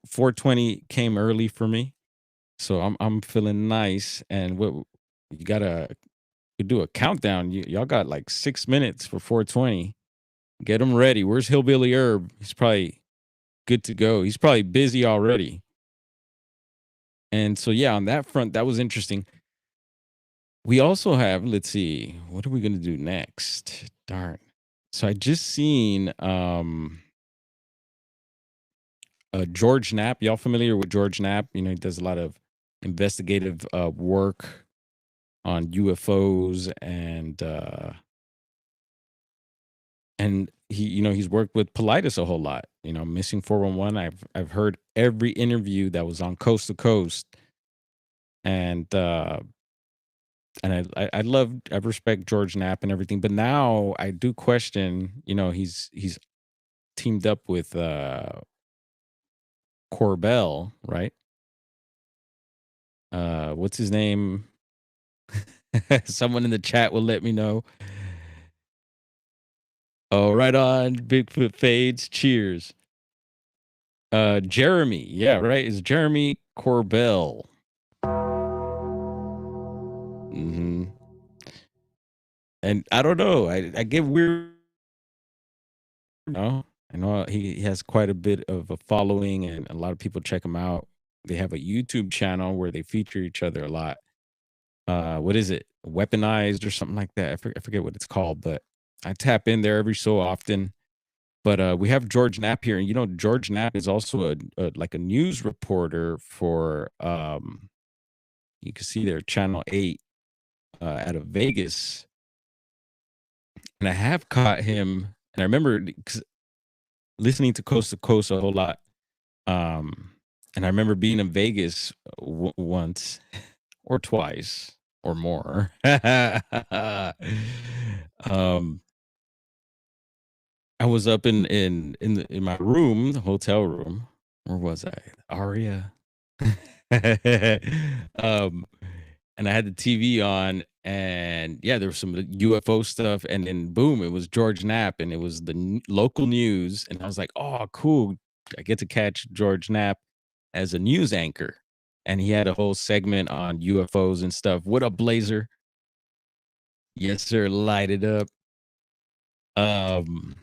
420 came early for me. So I'm feeling nice. And what you gotta do a countdown. Y'all got like 6 minutes for 420. Get him ready. Where's Hillbilly Herb? He's probably good to go. He's probably busy already. And so yeah, on that front, that was interesting. We also have, let's see, what are we gonna do next? Darn. So I just seen George Knapp. Y'all familiar with George Knapp? He does a lot of investigative work on UFOs and he's worked with Politis a whole lot. Missing 411. I've heard every interview that was on Coast to Coast, and I respect George Knapp and everything, but now I do question. He's teamed up with Corbell, right? What's his name? Someone in the chat will let me know. Oh, right on. Bigfoot Fades. Cheers. Jeremy. Yeah, right. It's Jeremy Corbell. And I don't know. I get weird. I know he has quite a bit of a following, and a lot of people check him out. They have a YouTube channel where they feature each other a lot. what is it? Weaponized or something like that. I forget what it's called, but I tap in there every so often. But we have George Knapp here, and George Knapp is also like a news reporter for you can see there Channel 8 out of Vegas, and I have caught him, and I remember listening to Coast to Coast a whole lot, and I remember being in Vegas once or twice or more. um, I was up in my room, the hotel room. Where was I? Aria. um, and I had the TV on, and yeah, there was some UFO stuff, and then boom, it was George Knapp, and it was the local news, and I was like, oh, cool, I get to catch George Knapp as a news anchor, and he had a whole segment on UFOs and stuff. What up, Blazer? Yes, sir. Light it up. Um,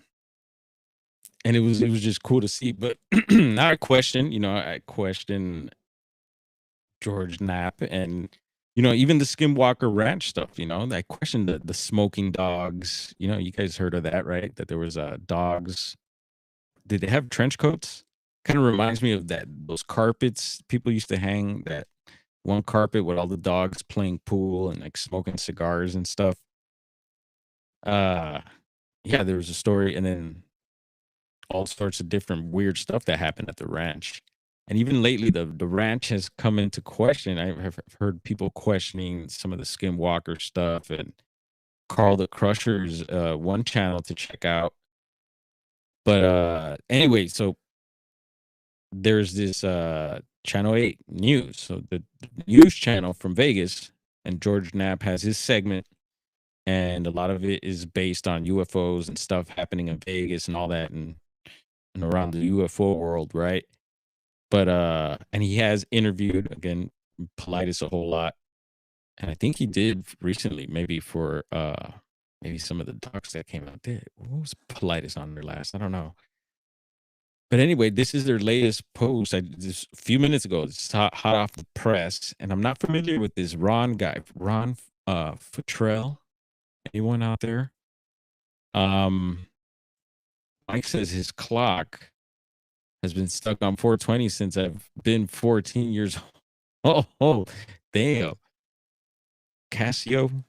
and it was just cool to see. But now I question George Knapp and even the Skinwalker Ranch stuff. I question the smoking dogs. You guys heard of that, right? That there was dogs. Did they have trench coats? Kind of reminds me of those carpets people used to hang. That one carpet with all the dogs playing pool and like smoking cigars and stuff. Uh, yeah, there was a story, and then all sorts of different weird stuff that happened at the ranch. And even lately, the ranch has come into question. I have heard people questioning some of the Skinwalker stuff, and Carl the Crusher's one channel to check out. But anyway, so there's this Channel 8 news. So the news channel from Vegas, and George Knapp has his segment, and a lot of it is based on UFOs and stuff happening in Vegas and all that, and around the UFO world, right? But and he has interviewed again Politis a whole lot, and I think he did recently, maybe for maybe some of the docs that came out. What was Politis on there last? I don't know. But anyway, this is their latest post. Just a few minutes ago. It's hot off the press, and I'm not familiar with this Ron guy, Ron Futrell. Anyone out there? Mike says his clock has been stuck on 420 since I've been 14 years old. Oh, damn. Casio?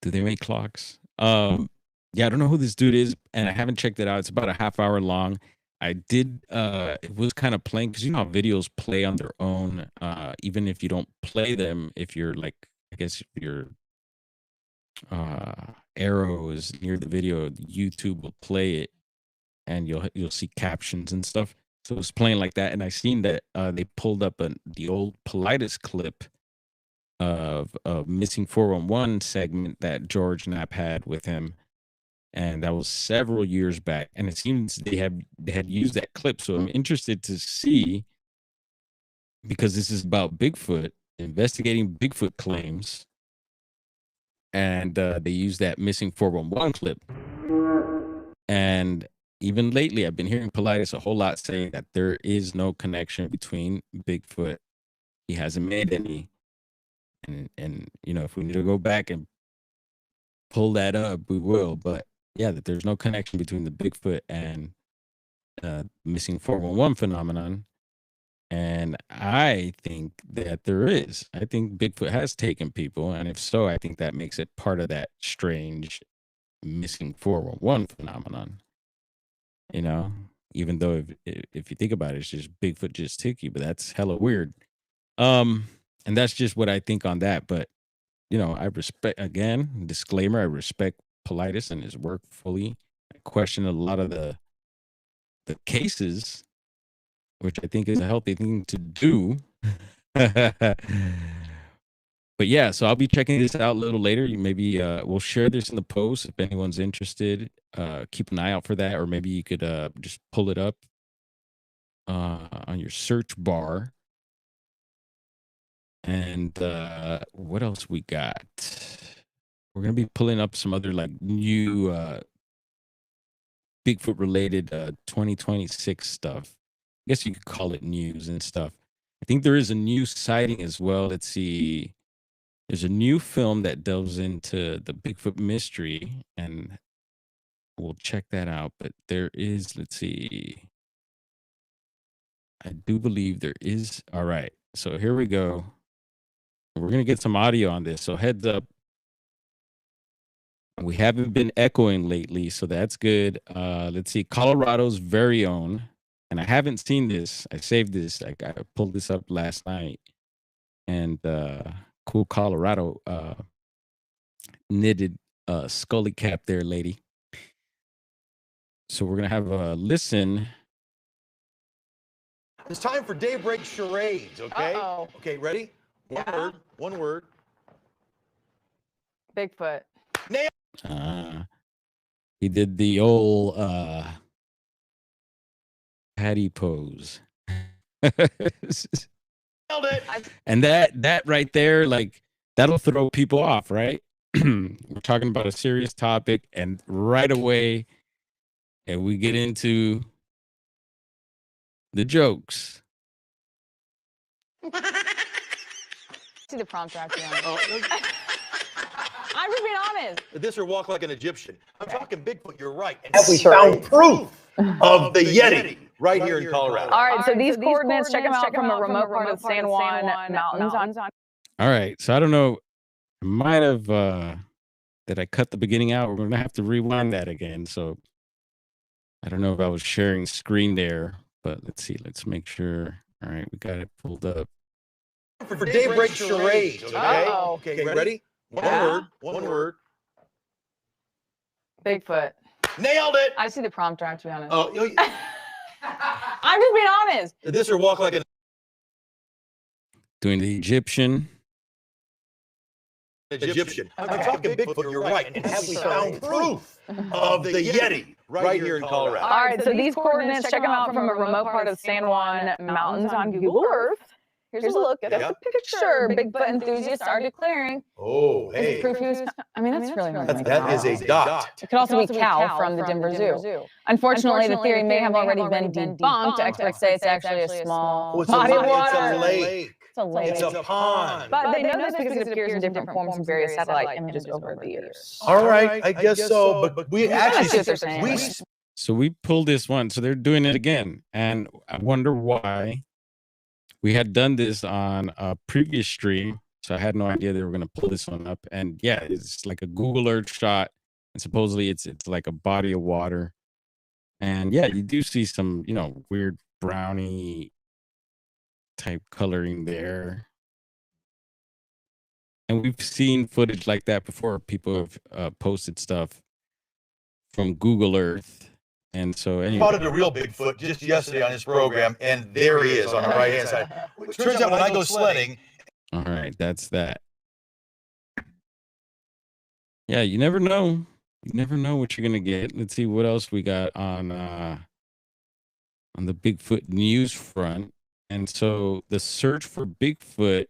Do they make clocks? Yeah, I don't know who this dude is, and I haven't checked it out. It's about a half hour long. I did it was kind of playing, because how videos play on their own, even if you don't play them, if you're like, I guess if your arrow is near the video, YouTube will play it, and you'll see captions and stuff. So it's playing like that, and I seen that they pulled up the old Politis clip of a Missing 411 segment that George Knapp had with him, and that was several years back. And it seems they had used that clip, so I'm interested to see, because this is about Bigfoot, investigating Bigfoot claims, and they used that Missing 411 clip. And even lately, I've been hearing Politis a whole lot saying that there is no connection between Bigfoot. He hasn't made any. And if we need to go back and pull that up, we will. But yeah, that there's no connection between the Bigfoot and Missing 411 phenomenon. And I think that there is. I think Bigfoot has taken people, and if so, I think that makes it part of that strange Missing 411 phenomenon. Even though if you think about it, it's just Bigfoot just took you, but that's hella weird. And that's just what I think on that. But I respect, again, disclaimer, I respect Politis and his work fully. I question a lot of the cases, which I think is a healthy thing to do. But yeah, so I'll be checking this out a little later. Maybe we'll share this in the post if anyone's interested. Keep an eye out for that, or maybe you could just pull it up on your search bar. And what else we got? We're gonna be pulling up some other like new Bigfoot related 2026 stuff. I guess you could call it news and stuff. I think there is a new sighting as well. Let's see. There's a new film that delves into the Bigfoot mystery, and we'll check that out. But there is, let's see. I do believe there is. All right. So here we go. We're going to get some audio on this. So heads up. We haven't been echoing lately, so that's good. Let's see. Colorado's very own. And I haven't seen this. I saved this. I pulled this up last night. And cool Colorado knitted scully cap there, lady. So we're going to have a listen. It's time for daybreak charades, okay? Uh-oh. Okay, ready? One word. Bigfoot. Nail. He did the old Patty pose. Nailed it. And that right there, like, that'll throw people off, right? We're talking about a serious topic, and right away, and we get into the jokes. See the prompt right there. I'm just being honest. This or walk like an Egyptian. I'm talking Bigfoot, you're right. And Have we found proof of the Yeti right here in Colorado. All right, so these coordinates, check them out from a remote part of San Juan Mountains. All right. So I don't know. I might have did I cut the beginning out? We're gonna have to rewind that again. So I don't know if I was sharing screen there, but let's see. Let's make sure. All right, we got it pulled up. For daybreak charades, okay? Uh-oh. Okay, ready? Yeah. One word. Bigfoot. Nailed it. I see the prompt right, to be honest. Oh, I'm just being honest. this or walk like an Doing the Egyptian. Egyptian. I'm Okay. talking Bigfoot, you're right. And have we found proof of the Yeti right here in Colorado? All right, so these coordinates, check them out from a remote part of San Juan Mountains on Google Earth. Here's a look at the picture. Bigfoot enthusiasts are declaring. Oh, Is it hey. proof he was? I mean, that's really hard to make That is out. a dot. It could also be Cal from the Denver Zoo. Unfortunately, the theory may have already been debunked. Experts say it's actually a small Oh, it's body of It's a water. lake. It's a lake. It's a pond. But they know this because it appears in different forms in various satellite images over the years. All right, I guess so. But we I see actually what they're saying. we So we pulled this one. So they're doing it again. And I wonder why. We had done this on a previous stream. So I had no idea they were going to pull this one up. And yeah, it's like a Google Earth shot. And supposedly it's like a body of water. And yeah, you do see some, weird brownie type coloring there. And we've seen footage like that before. People have posted stuff from Google Earth. And so anyway. spotted a real Bigfoot just yesterday on this program, and there he is on the right-hand side. Which turns out when I go sledding, All right, that's that. Yeah, you never know. You never know what you're gonna get. Let's see what else we got on the Bigfoot news front. And so the search for Bigfoot,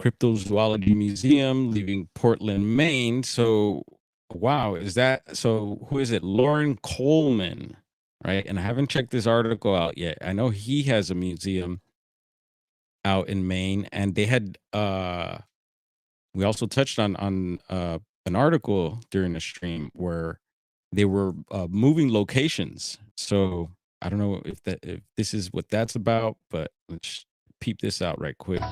Cryptozoology Museum leaving Portland, Maine. So wow, who is it? Lauren Coleman, right? And I haven't checked this article out yet. I know he has a museum out in Maine, and they had we also touched on an article during the stream where they were moving locations. So I don't know if this is what that's about, but let's peep this out right quick.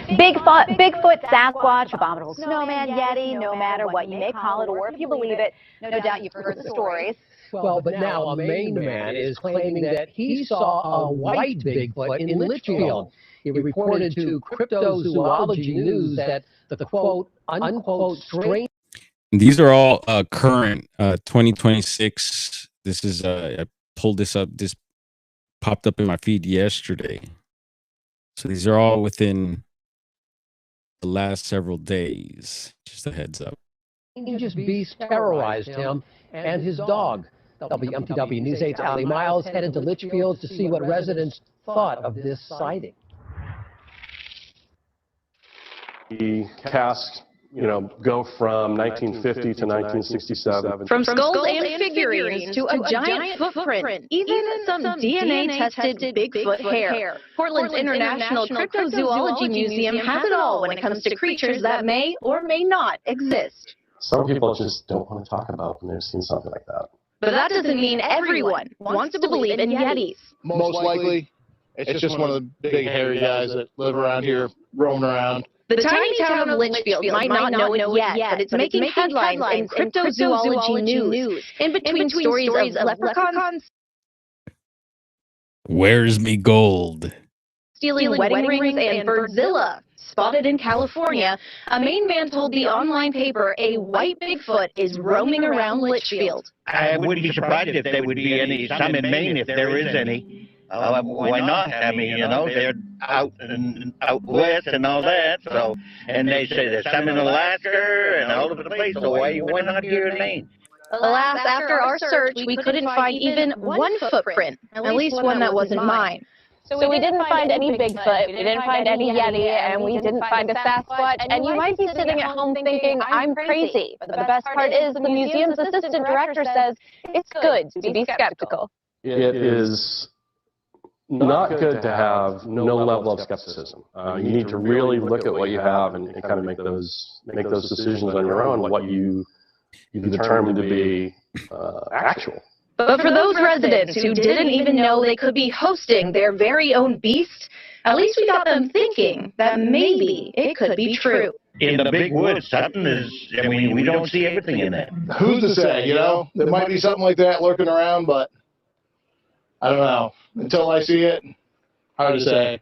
Bigfoot, Sasquatch, abominable snowman, Yeti, no matter what you may call it or if you believe it, no doubt you've heard the stories. Well, but now a Maine man is claiming that he saw a white Bigfoot in Litchfield. He reported to Cryptozoology News that the quote, unquote, strange. These are all current 2026. This is I pulled this up. This popped up in my feed yesterday. So these are all within the last several days. Just a heads up. Just beast terrorized him and his dog. WMTW News 8's Ali Miles headed to Litchfield to see what residents thought of this sighting. He cast go from 1950 to 1967. From skulls and figurines to a giant footprint, even some DNA-tested Bigfoot hair. Portland's International Cryptozoology Museum has it all when it comes to creatures that may or may not exist. Some people just don't want to talk about when they've seen something like that. But that doesn't mean everyone wants to believe in Yetis. Most likely, it's just one of the big hairy guys that live around here, roaming around. The tiny town of Litchfield might not know it yet, but it's making headlines in cryptozoology news. In between stories of leprechauns Where's me gold? stealing wedding rings and Birdzilla. Spotted in California, a Maine man told the online paper a white Bigfoot is roaming around Litchfield. I wouldn't be surprised if there would be some in Maine, if there is any. Why not? I mean, they're out west and all that. So, and they say there's some in Alaska and all over the place. So why not here in Maine? Alas, after our search, we couldn't find even one footprint, at least one that wasn't mine. So we didn't find any Bigfoot, we didn't find any Yeti, and we didn't find a Sasquatch, and you might be sitting at home thinking, I'm crazy. But the best part is the museum's assistant director says it's good to be skeptical. It is not good to have no level of skepticism. You need to really look at what you have and kind of make those decisions on your own, what you determine to be actual. But for those residents who didn't even know they could be hosting their very own beast, at least we got them thinking that maybe it could be true. In the big woods, something is, we don't see everything in there. Who's to say, There might be something like that lurking around, but I don't know. Until I see it, hard to say.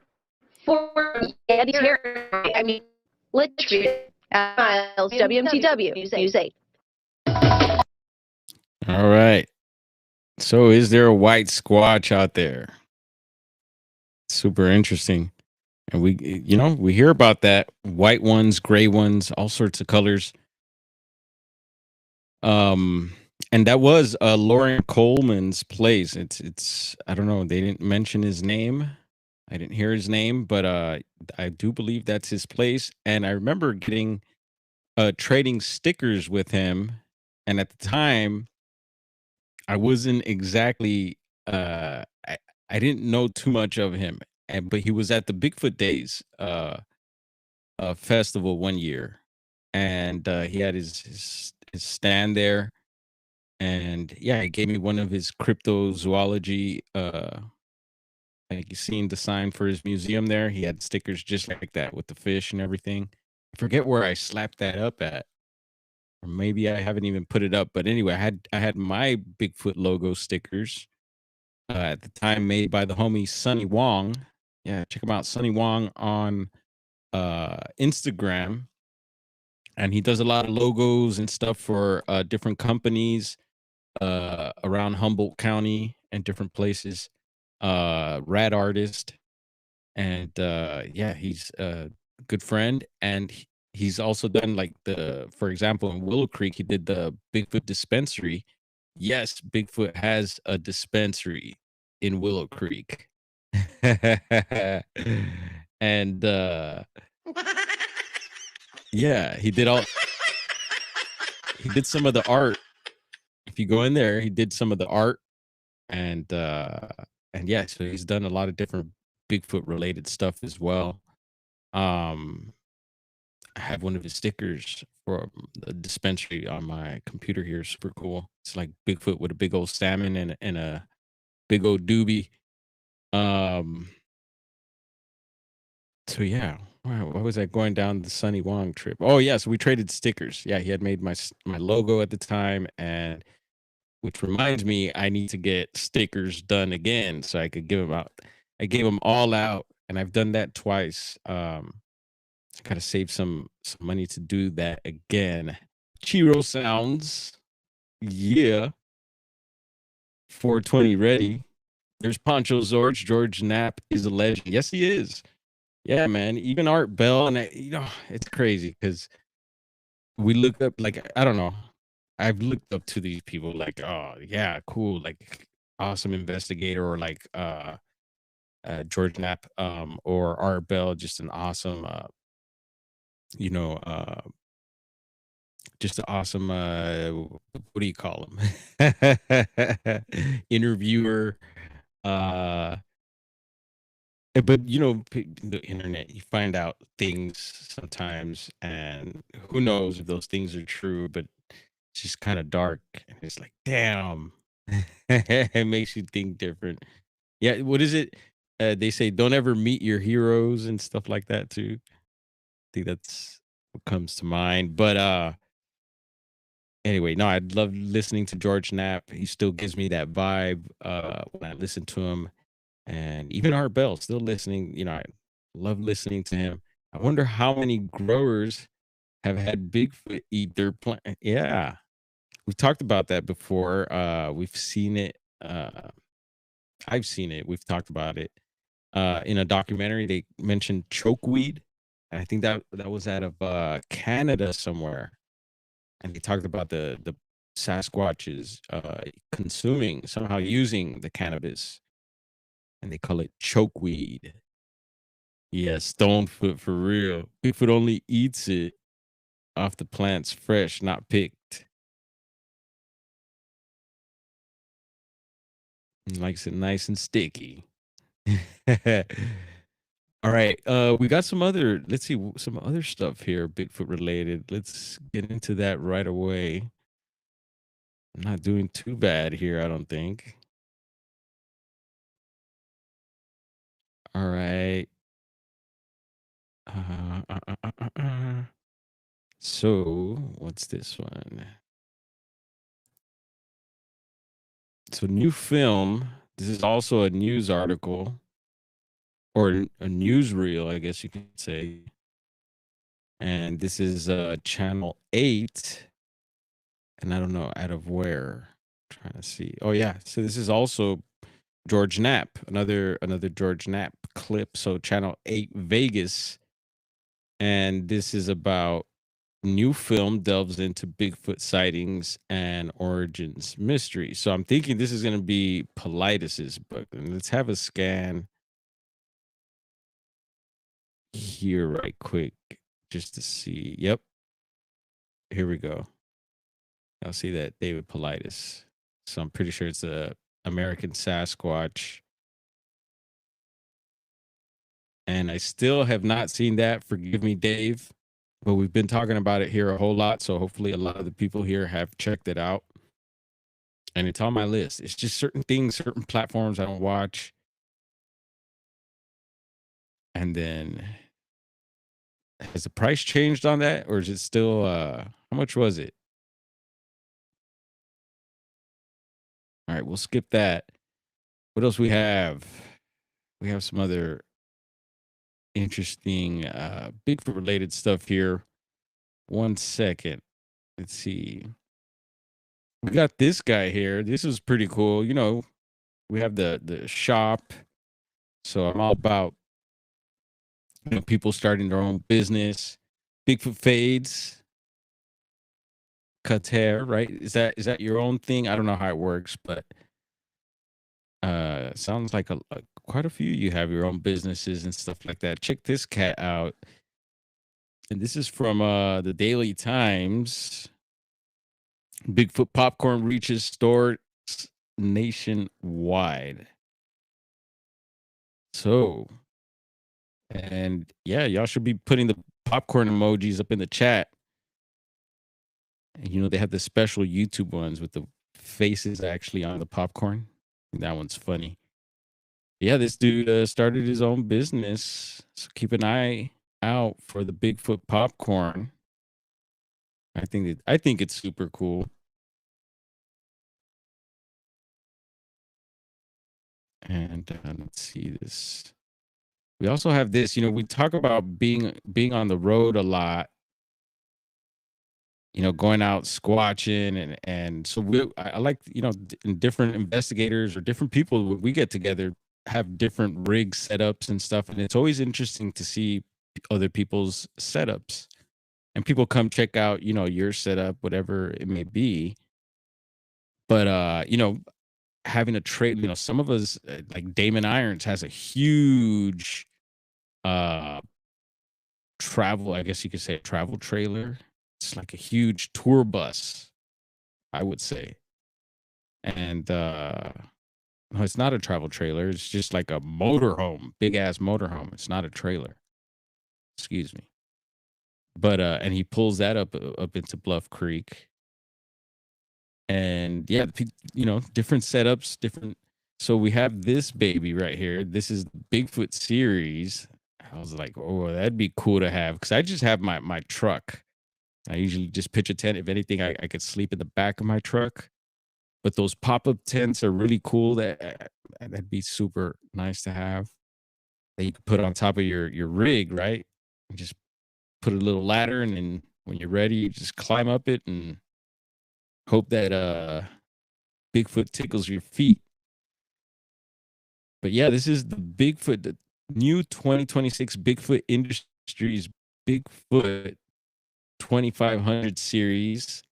For Yeti territory, Litchfield, Miles, WMTW, News 8. All right. So is there a white squatch out there? Super interesting. And we hear about that. White ones, gray ones, all sorts of colors. And that was Lauren Coleman's place. It's I don't know, they didn't mention his name. I didn't hear his name, but I do believe that's his place. And I remember trading stickers with him. And at the time, I wasn't exactly I didn't know too much of him, but he was at the Bigfoot Days Festival one year, and he had his stand there, and yeah, he gave me one of his cryptozoology. Like you seen the sign for his museum there. He had stickers just like that with the fish and everything. I forget where I slapped that up at. Or maybe I haven't even put it up, but anyway, I had my Bigfoot logo stickers at the time made by the homie Sonny Wong. Yeah, check him out, Sonny Wong on Instagram, and he does a lot of logos and stuff for different companies around Humboldt County and different places. Rad artist, and yeah, he's a good friend, and he's also done for example, in Willow Creek, he did the Bigfoot dispensary. Yes, Bigfoot has a dispensary in Willow Creek. And yeah, he did some of the art. If you go in there, he did some of the art, and yeah, so he's done a lot of different Bigfoot related stuff as well. I have one of his stickers for the dispensary on my computer here. Super cool. It's like Bigfoot with a big old salmon and a big old doobie. So yeah, wow, what was I going down the Sonny Wong trip? Oh yeah, so we traded stickers. Yeah, he had made my logo at the time, and which reminds me, I need to get stickers done again so I could give them out. I gave them all out, and I've done that twice. Gotta save some money to do that again. Chiro sounds, yeah. 420 ready. There's Poncho Zorge. George Knapp is a legend. Yes, he is. Yeah, man. Even Art Bell, and it's crazy because we look up, I don't know. I've looked up to these people oh yeah, cool, awesome investigator, or George Knapp, or Art Bell, just an awesome just an awesome what do you call him? Interviewer. But you know, the internet, you find out things sometimes, and who knows if those things are true, but it's just kind of dark. And it's like, damn, it makes you think different. Yeah, what is it? They say don't ever meet your heroes and stuff like that too. I think that's what comes to mind. But anyway, no, I love listening to George Knapp. He still gives me that vibe when I listen to him. And even Art Bell, still listening. You know, I love listening to him. I wonder how many growers have had Bigfoot eat their plant. Yeah, we've talked about that before. We've seen it. I've seen it. We've talked about it in a documentary. They mentioned chokeweed. And I think that was out of Canada somewhere. And they talked about the Sasquatches consuming, somehow using the cannabis. And they call it chokeweed. Yeah, stonefoot for real. Bigfoot only eats it off the plants fresh, not picked. He likes it nice and sticky. All right. We got some other, let's see, some other stuff here, Bigfoot related. Let's get into that right away. I'm not doing too bad here, I don't think. All right. So, what's this one? So, new film. This is also a news article or a newsreel, I guess you could say. And this is Channel 8. And I don't know out of where. I'm trying to see. Oh, yeah. So, this is also George Knapp, another George Knapp clip. So, Channel 8 Vegas. And this is about new film delves into Bigfoot sightings and origins mystery. So I'm thinking this is going to be Politis's book. And let's have a scan here right quick just to see. Yep. Here we go. I'll see that David Politis. So I'm pretty sure it's a American Sasquatch. And I still have not seen that. Forgive me, Dave. But we've been talking about it here a whole lot. So hopefully a lot of the people here have checked it out. And it's on my list. It's just certain things, certain platforms I don't watch. And then has the price changed on that? Or is it still, how much was it? All right, we'll skip that. What else we have? We have some other interesting Bigfoot related stuff here. 1 second. Let's see. We got this guy here. This is pretty cool. You know, we have the shop. So I'm all about, you know, people starting their own business. Bigfoot fades. Cuts hair, right? Is that your own thing? I don't know how it works, but sounds like quite a few you have your own businesses and stuff like that. Check this cat out. And this is from the Daily Times. Bigfoot popcorn reaches stores nationwide. So, and yeah, y'all should be putting the popcorn emojis up in the chat. And you know, they have the special YouTube ones with the faces actually on the popcorn. That one's funny. Yeah, this dude started his own business. So keep an eye out for the Bigfoot popcorn. I think it's super cool. And let's see this. We also have this, you know, we talk about being on the road a lot, you know, going out squatching and so I like, you know, different investigators or different people, we get together, have different rig setups and stuff. And it's always interesting to see other people's setups. And people come check out, you know, your setup, whatever it may be. But, you know, having a trade, you know, some of us, like Damon Irons has a huge travel, I guess you could say a travel trailer. It's like a huge tour bus, I would say. And no, it's not a travel trailer. It's just like a motorhome, big ass motorhome. It's not a trailer. Excuse me. But and he pulls that up into Bluff Creek. And yeah, different setups, different. So we have this baby right here. This is the Bigfoot series. I was like, oh, that'd be cool to have, because I just have my truck. I usually just pitch a tent. If anything, I could sleep in the back of my truck. But those pop-up tents are really cool. That'd be super nice to have. That you could put on top of your rig, right? And just put a little ladder, and then when you're ready, you just climb up it and hope that Bigfoot tickles your feet. But yeah, this is the new 2026 Bigfoot Industries Bigfoot 2500 series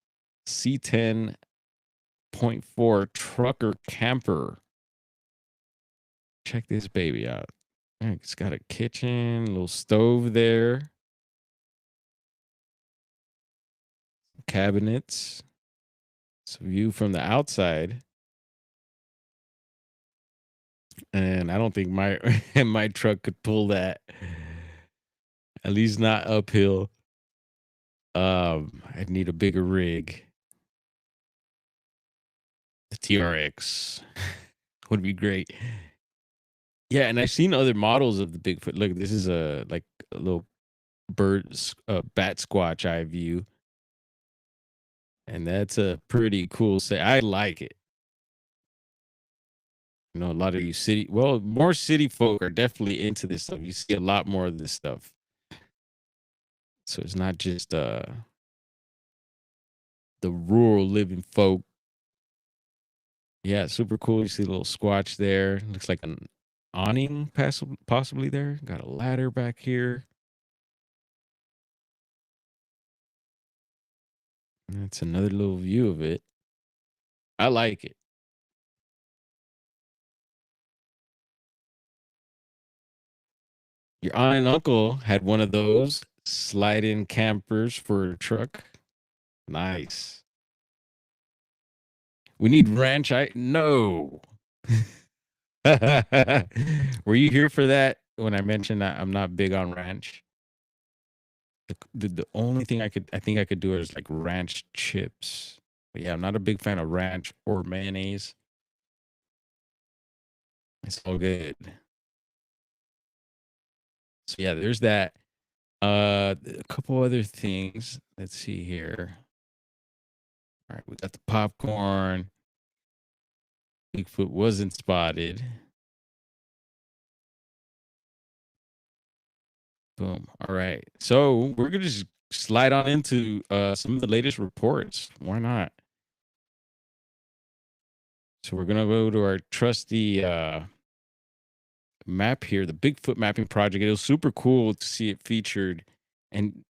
C10.4 trucker camper. Check this baby out. It's got a kitchen, little stove there, cabinets. It's a view from the outside. And I don't think my truck could pull that. At least not uphill. I'd need a bigger rig. The TRX would be great. Yeah, and I've seen other models of the Bigfoot. Look, this is a little bat squatch eye view. And that's a pretty cool set. I like it. A lot of you more city folk are definitely into this stuff. You see a lot more of this stuff. So it's not just the rural living folk. Yeah, super cool. You see a little squatch there. Looks like an awning possibly there. Got a ladder back here. That's another little view of it. I like it. Your aunt and uncle had one of those slide-in campers for a truck. Nice. We need ranch. No. Were you here for that when I mentioned that I'm not big on ranch? The only thing I think I could do is like ranch chips. But yeah, I'm not a big fan of ranch or mayonnaise. It's all good. So yeah, there's that. A couple other things. Let's see here. All right, we got the popcorn. Bigfoot wasn't spotted. Boom. All right. So we're going to just slide on into some of the latest reports. Why not? So we're going to go to our trusty map here, the Bigfoot mapping project. It was super cool to see it featured. And,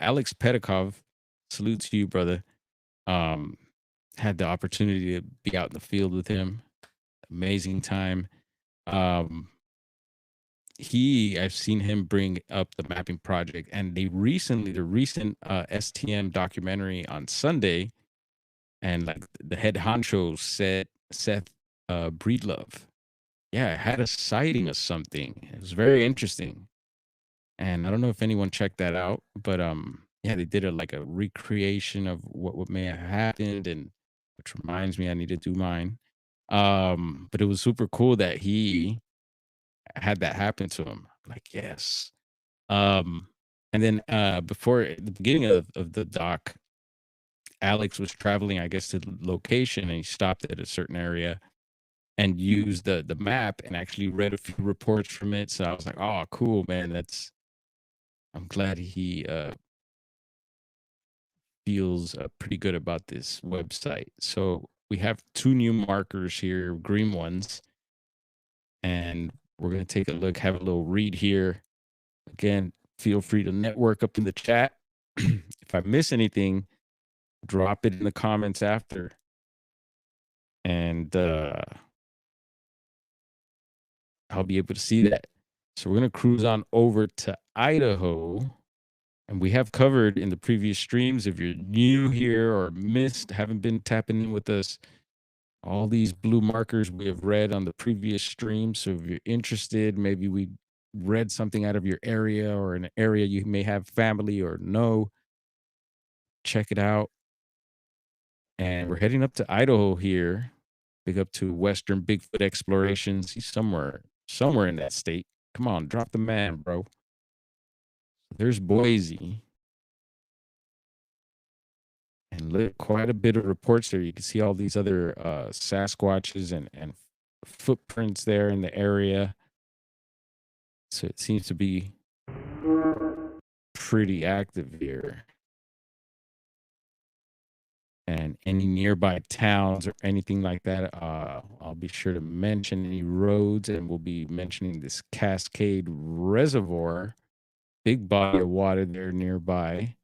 Alex Pedikov, salute to you, brother. Had the opportunity to be out in the field with him. Amazing time. I've seen him bring up the mapping project, and the recent STM documentary on Sunday, and like the head honcho said, Seth Breedlove, yeah, had a sighting of something. It was very interesting, and I don't know if anyone checked that out, but yeah, they did a recreation of what may have happened, and which reminds me I need to do mine. But it was super cool that he had that happen to him. Like, yes. And then before at the beginning of the doc, Alex was traveling, I guess, to the location, and he stopped at a certain area and used the map and actually read a few reports from it. So I was like, oh, cool, man. I'm glad he feels pretty good about this website. So we have 2 new markers here, green ones, and we're going to take a look, have a little read here. Again, feel free to network up in the chat. If I miss anything, drop it in the comments after. And I'll be able to see that. So we're going to cruise on over to Idaho. And we have covered in the previous streams, if you're new here or haven't been tapping in with us, all these blue markers we have read on the previous stream. So if you're interested, maybe we read something out of your area or an area you may have family or know, check it out. And we're heading up to Idaho here. Big up to Western Bigfoot Explorations. He's somewhere in that state. Come on, drop the man, bro. There's Boise. And quite a bit of reports there. You can see all these other Sasquatches and footprints there in the area. So it seems to be pretty active here. And any nearby towns or anything like that, I'll be sure to mention any roads, and we'll be mentioning this Cascade Reservoir, big body of water there nearby.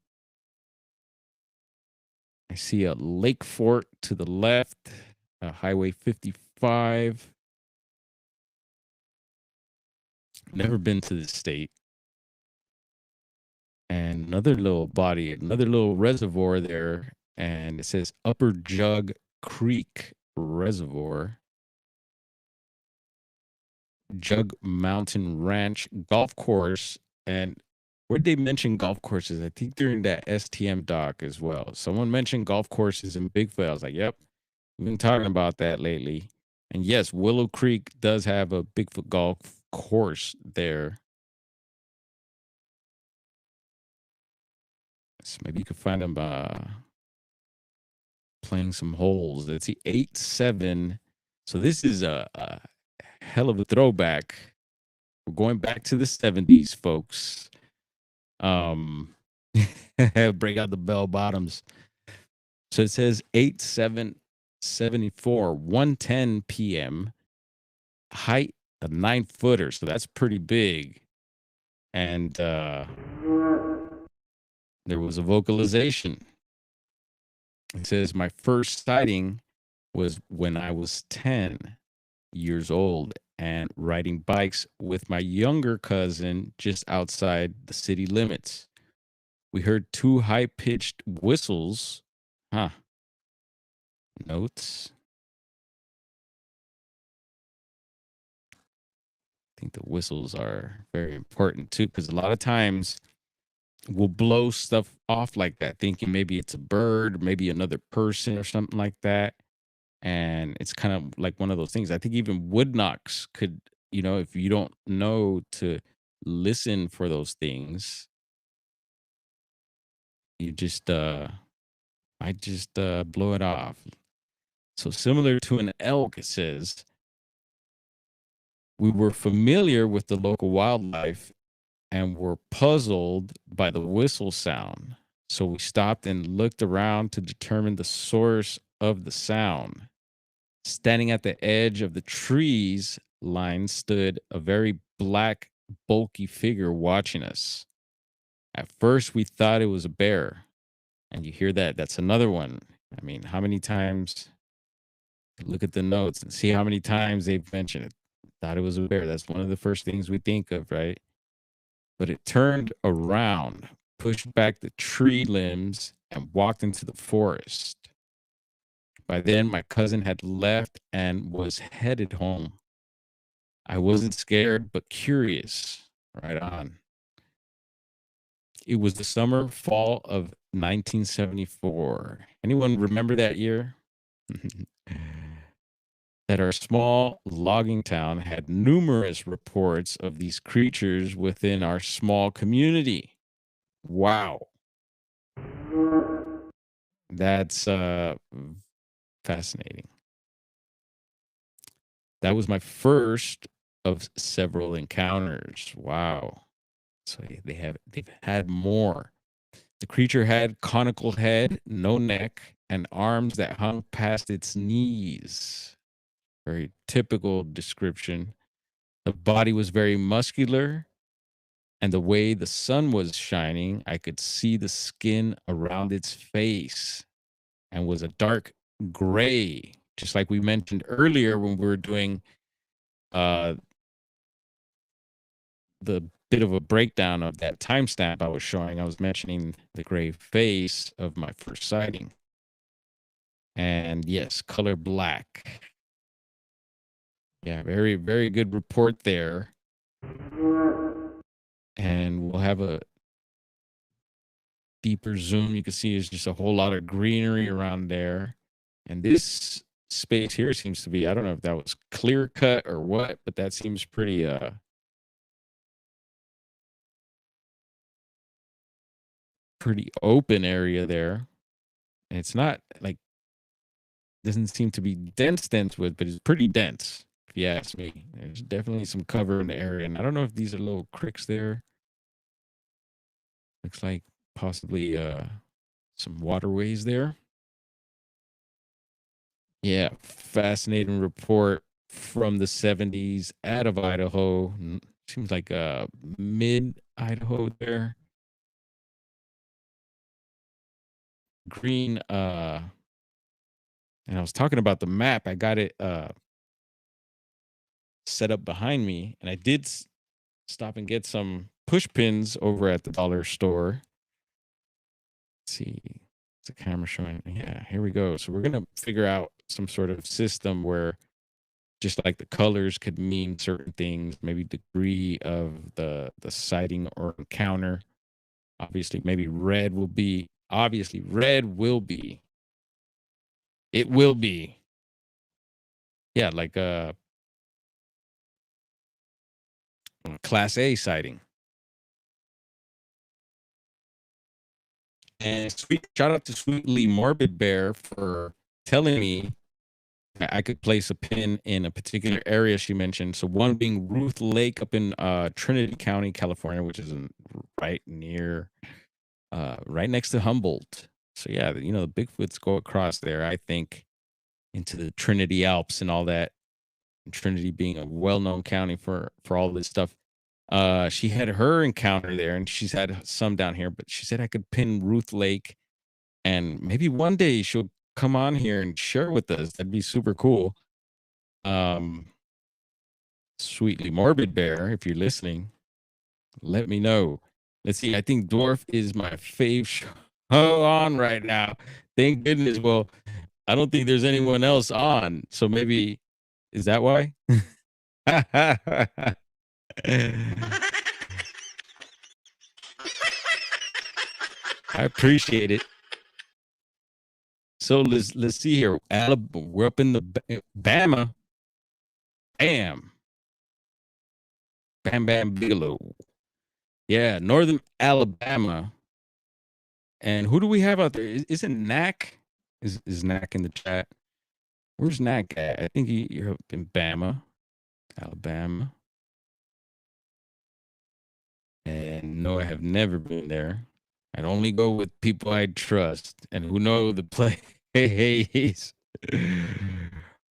I see a lake fort to the left, Highway 55. Never been to this state. And another little body, another little reservoir there. And it says Upper Jug Creek Reservoir. Jug Mountain Ranch Golf Course. And where'd they mention golf courses? I think during that STM doc as well. Someone mentioned golf courses in Bigfoot. I was like, yep, we've been talking about that lately. And yes, Willow Creek does have a Bigfoot golf course there. So maybe you could find them playing some holes. Let's see, 8-7. So this is a hell of a throwback. We're going back to the 70s, folks. Break out the bell bottoms. So it says 8-7-74, 1:10 p.m. Height a 9-footer, so that's pretty big. And there was a vocalization. It says, my first sighting was when I was 10 years old and riding bikes with my younger cousin just outside the city limits. We heard 2 high-pitched whistles. Notes. I think the whistles are very important too, because a lot of times we'll blow stuff off like that, thinking maybe it's a bird, maybe another person or something like that. And it's kind of like one of those things. I think even wood knocks could, if you don't know to listen for those things, you just might just blow it off. So similar to an elk, it says, we were familiar with the local wildlife and were puzzled by the whistle sound. So we stopped and looked around to determine the source of the sound. Standing at the edge of the trees line stood a very black, bulky figure watching us. At first, we thought it was a bear. And you hear that. That's another one. I mean, how many times? Look at the notes and see how many times they've mentioned it. Thought it was a bear. That's one of the first things we think of, right? But it turned around, pushed back the tree limbs, and walked into the forest. By then, my cousin had left and was headed home. I wasn't scared, but curious. Right on. It was the fall of 1974. Anyone remember that year? That our small logging town had numerous reports of these creatures within our small community. Wow. That's fascinating. That was my first of several encounters. Wow. So they've had more. The creature had conical head, no neck, and arms that hung past its knees. Very typical description. The body was very muscular, and the way the sun was shining, I could see the skin around its face, and was a dark gray, just like we mentioned earlier when we were doing the bit of a breakdown of that timestamp I was showing, I was mentioning the gray face of my first sighting. And yes, color black. Yeah, very, very good report there. And we'll have a deeper zoom. You can see there's just a whole lot of greenery around there. And this space here seems to be, I don't know if that was clear cut or what, but that seems pretty pretty open area there. And it's not like, doesn't seem to be dense with, but it's pretty dense, if you ask me. There's definitely some cover in the area. And I don't know if these are little creeks there. Looks like possibly some waterways there. Yeah, fascinating report from the 70s out of Idaho. Seems like mid Idaho there. Green and I was talking about the map. I got it set up behind me, and I did stop and get some push pins over at the dollar store. Let's see, it's a camera showing. Yeah, here we go. So we're gonna figure out some sort of system where just like the colors could mean certain things, maybe degree of the sighting or encounter. Obviously, maybe red will be. Obviously, red will be. It will be. Yeah, like a Class A sighting. And shout out to Sweetly Morbid Bear for telling me I could place a pin in a particular area she mentioned. So one being Ruth Lake up in Trinity County, California, which is right near, right next to Humboldt. So yeah, you know, the Bigfoots go across there, I think, into the Trinity Alps and all that. And Trinity being a well-known county for all this stuff. She had her encounter there, and she's had some down here, but she said I could pin Ruth Lake, and maybe one day she'll come on here and share with us. That'd be super cool. Sweetly Morbid Bear, if you're listening, let me know. Let's see. I think Dwarf is my fave show on right now. Thank goodness. Well, I don't think there's anyone else on, so maybe is that why? I appreciate it. So let's see here. Alabama, we're up in the Bama. Bam. Bam Bam Bigelow. Yeah, northern Alabama. And who do we have out there? Isn't Knack? Is Knack in the chat? Where's Knack at? I think you're up in Bama, Alabama. And no, I have never been there. I'd only go with people I trust and who know the place.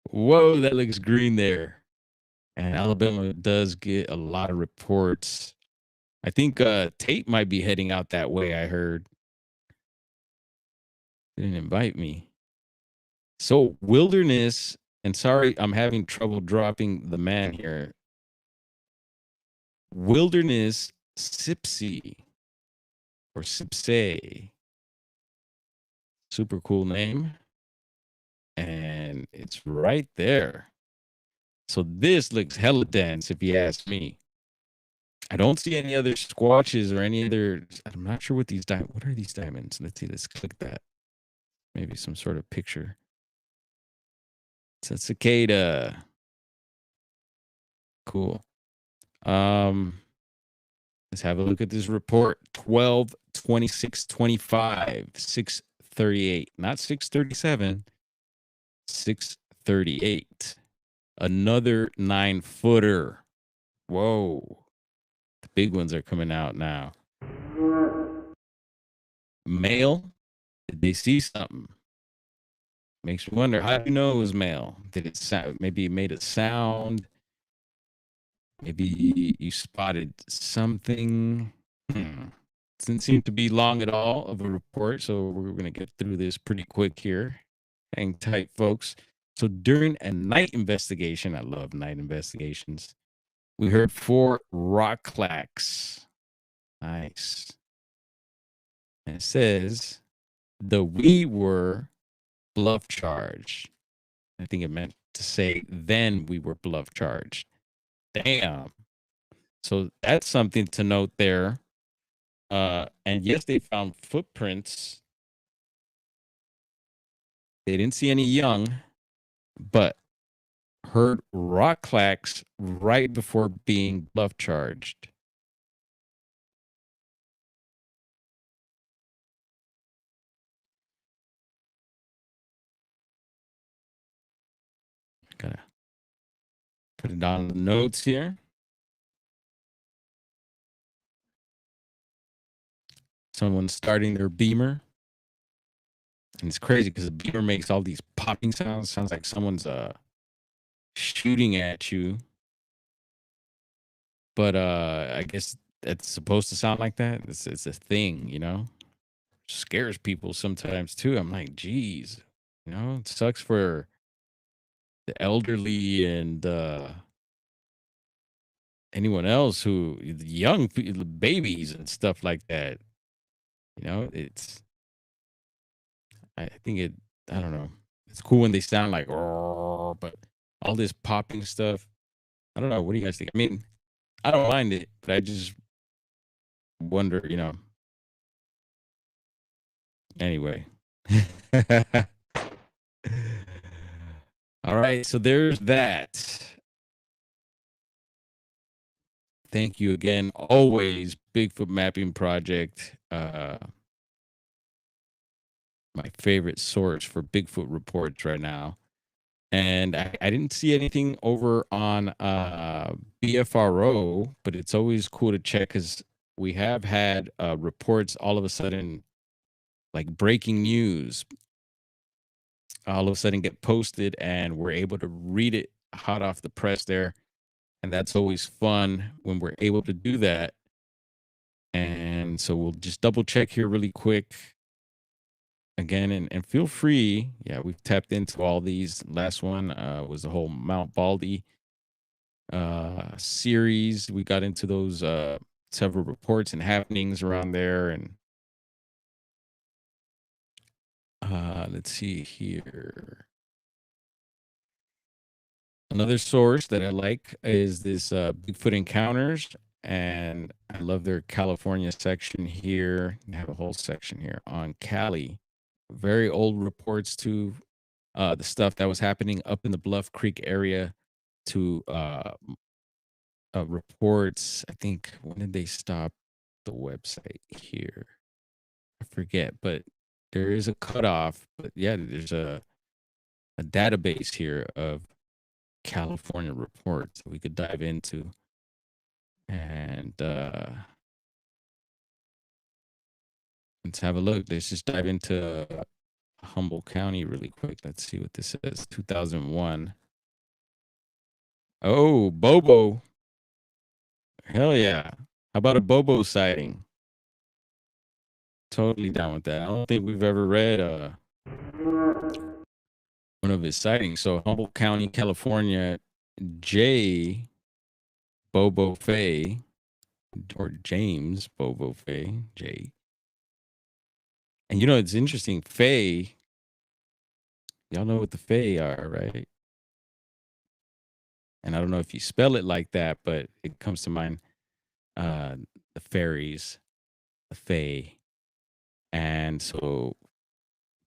Whoa, that looks green there. And Alabama does get a lot of reports. I think Tate might be heading out that way, I heard. Didn't invite me. So wilderness, and sorry, I'm having trouble dropping the man here. Wilderness Sipsey or Sipsey. Super cool name. And it's right there. So this looks hella dense if you ask me. I don't see any other squatches or any other, I'm not sure what these what are these diamonds? Let's see, let's click that. Maybe some sort of picture. It's a cicada. Cool. Let's have a look at this report. 12/26/25, 6:38, not 6:37, 6:38. Another 9-footer. Whoa. The big ones are coming out now. Male? Did they see something? Makes me wonder, how do you know it was male? Did it sound, maybe it made a sound? Maybe you spotted something. Doesn't seem to be long at all of a report, so we're going to get through this pretty quick here. Hang tight, folks. So during a night investigation, I love night investigations, We heard 4 rock clacks. Nice. And it says we were bluff charged. I think it meant to say then we were bluff charged. Damn. So that's something to note there. And yes, they found footprints. They didn't see any young, but heard rock clacks right before being bluff charged. Gotta put it on the notes here. Someone's starting their beamer. And it's crazy because the beamer makes all these popping sounds. Sounds like someone's shooting at you. But I guess that's supposed to sound like that. It's a thing, you know. Scares people sometimes too. I'm like, geez, you know, it sucks for the elderly and anyone else who young babies and stuff like that. You know, I think I don't know. It's cool when they sound like, "Roar," but all this popping stuff, I don't know. What do you guys think? I mean, I don't mind it, but I just wonder, you know. Anyway. All right, so there's that. Thank you again. Always Bigfoot Mapping Project. My favorite source for Bigfoot reports right now. And I didn't see anything over on BFRO, but it's always cool to check because we have had reports all of a sudden, like breaking news, all of a sudden get posted and we're able to read it hot off the press there. And that's always fun when we're able to do that. And so we'll just double check here really quick again, and feel free. Yeah, we've tapped into all these. Last one was the whole Mount Baldy series. We got into those several reports and happenings around there. And let's see here. Another source that I like is this Bigfoot Encounters, and I love their California section here. They have a whole section here on Cali. Very old reports to the stuff that was happening up in the Bluff Creek area to reports. I think, when did they stop the website here? I forget, but there is a cutoff. But yeah, there's a database here of California reports that we could dive into. And let's have a look. Let's just dive into Humboldt County really quick. Let's see what this says. 2001. Oh, Bobo. Hell yeah. How about a Bobo sighting? Totally down with that. I don't think we've ever read one of his sightings. So Humboldt County, California, J. Bobo Fay, or James Bobo Fay, J. And you know, it's interesting. Fay, y'all know what the Fay are, right? And I don't know if you spell it like that, but it comes to mind the fairies, the Fay. And so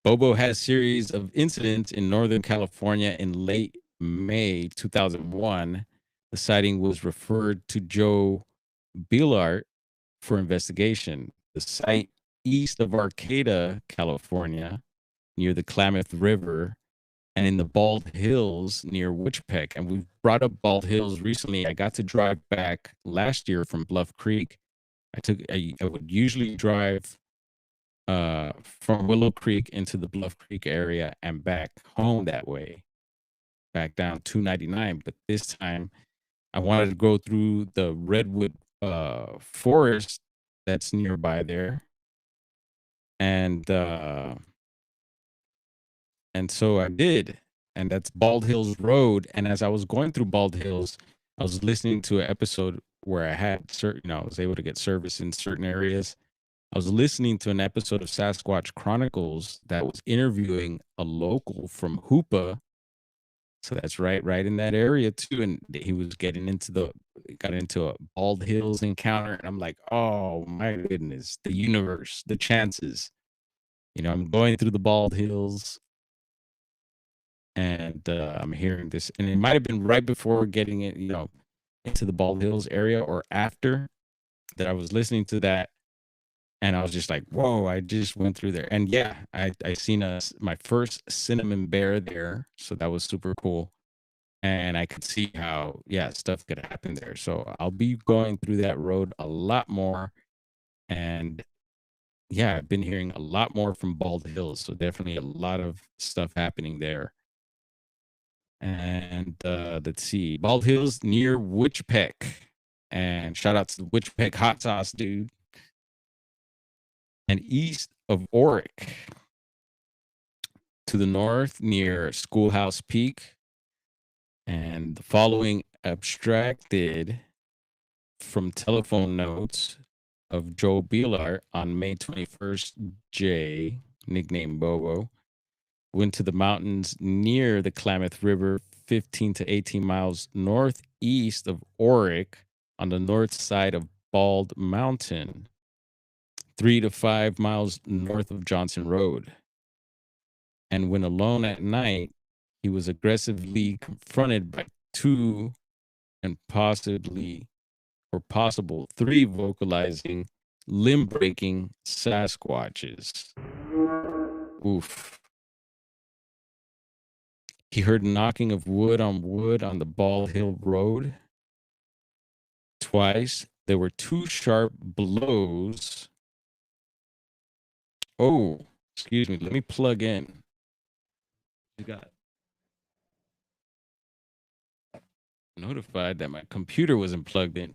Bobo had a series of incidents in Northern California in late May 2001. The sighting was referred to Joe Billart for investigation. The site east of Arcata, California, near the Klamath River, and in the Bald Hills near Wichpeck. And we've brought up Bald Hills recently. I got to drive back last year from Bluff Creek. I would usually drive from Willow Creek into the Bluff Creek area and back home that way, back down 299. But this time I wanted to go through the redwood forest that's nearby there. And so I did. And that's Bald Hills Road. And as I was going through Bald Hills, I was listening to an episode where I had certain, I was able to get service in certain areas. I was listening to an episode of Sasquatch Chronicles that was interviewing a local from Hoopa. So that's right in that area too. And he was got into a Bald Hills encounter. And I'm like, oh my goodness, the universe, the chances. I'm going through the Bald Hills and I'm hearing this. And it might have been right before getting it, into the Bald Hills area or after that I was listening to that. And I was just like, whoa, I just went through there. And yeah, I seen my first cinnamon bear there. So that was super cool. And I could see how, stuff could happen there. So I'll be going through that road a lot more. And yeah, I've been hearing a lot more from Bald Hills. So definitely a lot of stuff happening there. And let's see, Bald Hills near Witchpeck. And shout out to the Witchpeck hot sauce, dude. And east of Oric, to the north near Schoolhouse Peak. And the following abstracted from telephone notes of Joe Beelar on May 21st, J, nicknamed Bobo, went to the mountains near the Klamath River, 15 to 18 miles northeast of Oric on the north side of Bald Mountain, 3 to 5 miles north of Johnson Road. And when alone at night, he was aggressively confronted by 2 and possible 3 vocalizing, limb-breaking Sasquatches. Oof. He heard knocking of wood on the Bald Hill Road. Twice, there were 2 sharp blows. Oh, excuse me. Let me plug in. You got notified that my computer wasn't plugged in.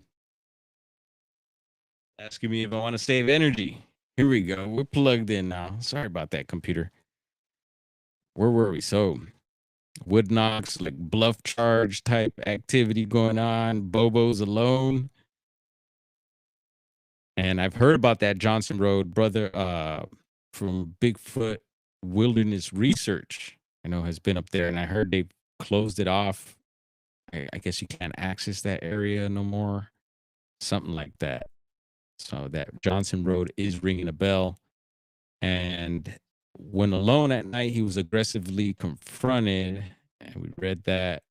Asking me if I want to save energy. Here we go. We're plugged in now. Sorry about that, computer. Where were we? So, wood knocks, like bluff charge type activity going on. Bobo's alone. And I've heard about that Johnson Road brother from Bigfoot Wilderness Research. I know has been up there, and I heard they closed it off. I guess you can't access that area no more. Something like that. So that Johnson Road is ringing a bell. And when alone at night, he was aggressively confronted. And we read that.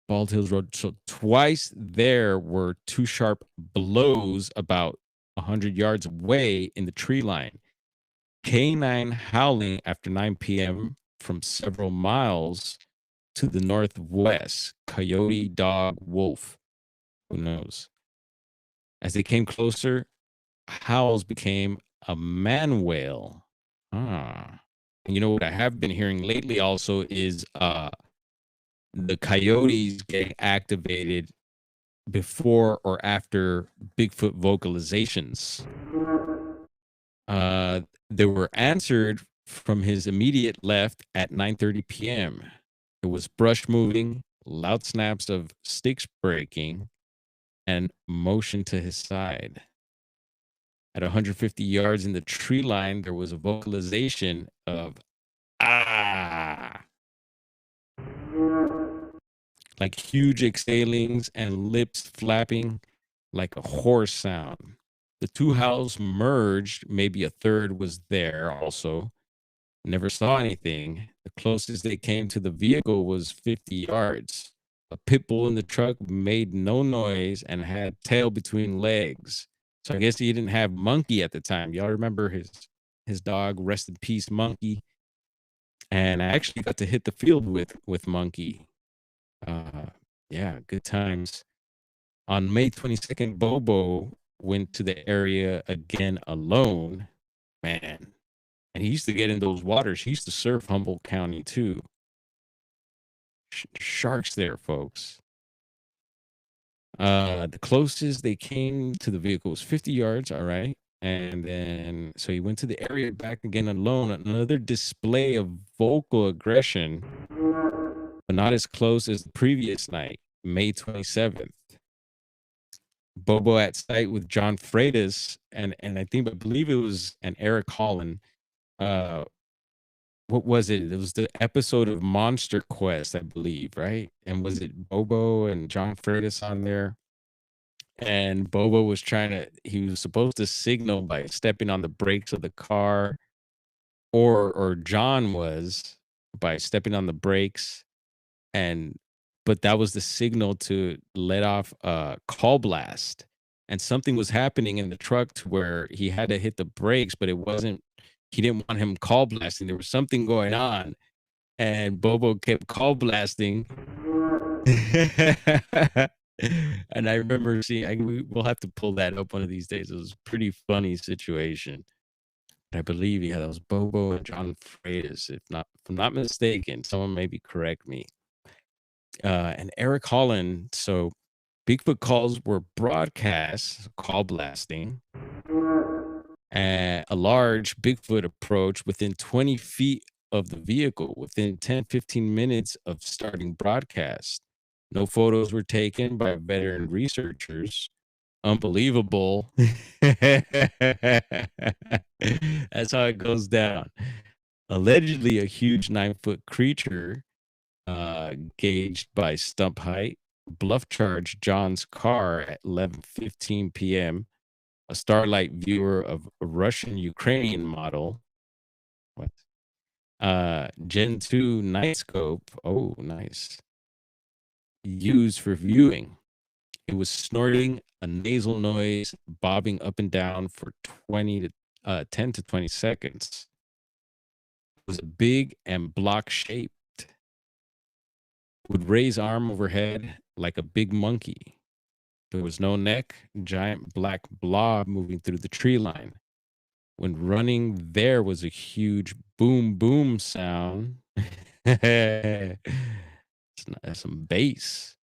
Bald Hills Road. So twice there were 2 sharp blows about 100 yards away in the tree line. Canine howling after 9 p.m. from several miles to the northwest. Coyote, dog, wolf. Who knows? As they came closer, howls became a man wail. And you know what I have been hearing lately also is the coyotes getting activated before or after Bigfoot vocalizations. They were answered from his immediate left at 9:30 p.m. It was brush moving, loud snaps of sticks breaking, and motion to his side. At 150 yards in the tree line, there was a vocalization of ah, like huge exhalings and lips flapping like a horse sound. The 2 howls merged. Maybe a third was there also. Never saw anything. The closest they came to the vehicle was 50 yards. A pit bull in the truck made no noise and had tail between legs. So I guess he didn't have Monkey at the time. Y'all remember his dog, rest in peace, Monkey. And I actually got to hit the field with Monkey. Yeah, good times. On May 22nd, Bobo went to the area again alone. Man. And he used to get in those waters. He used to surf Humboldt County too. Sharks there, folks. The closest they came to the vehicle was 50 yards. All right. And then, so he went to the area back again alone. Another display of vocal aggression, but not as close as the previous night, May 27th. Bobo at Sight with John Freitas, and I believe it was an Eric Holland. What was it? It was the episode of Monster Quest, I believe, right? And was it Bobo and John Freitas on there? And Bobo was he was supposed to signal by stepping on the brakes of the car, or John was by stepping on the brakes, but that was the signal to let off a call blast. And something was happening in the truck to where he had to hit the brakes, but he didn't want him call blasting. There was something going on, and Bobo kept call blasting. And I remember we'll have to pull that up one of these days. It was a pretty funny situation. But I believe, that was Bobo and John Freitas, if I'm not mistaken. Someone maybe correct me. And Eric Holland. So Bigfoot calls were broadcast, call blasting, a large Bigfoot approach within 20 feet of the vehicle within 10-15 minutes of starting broadcast. No photos were taken by veteran researchers. Unbelievable. That's how it goes down. Allegedly, a huge 9-foot creature, gauged by stump height, bluff charged John's car at 11:15 p.m. A Starlight viewer of a Russian-Ukrainian model. What? Gen 2 night scope. Oh, nice. Used for viewing. It was snorting a nasal noise, bobbing up and down for 10 to 20 seconds. It was big and block-shaped. Would raise arm overhead like a big monkey. There was no neck, giant black blob moving through the tree line. When running, there was a huge boom, boom sound. That's some bass.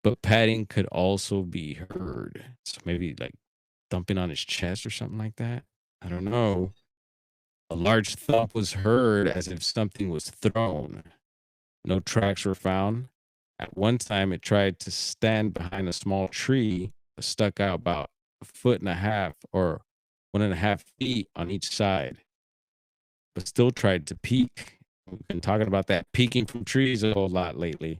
But patting could also be heard. So maybe like thumping on his chest or something like that. I don't know. A large thump was heard as if something was thrown. No tracks were found. At one time, it tried to stand behind a small tree, but stuck out about 1.5 feet or 1.5 feet on each side, but still tried to peek. We've been talking about that peeking from trees a whole lot lately.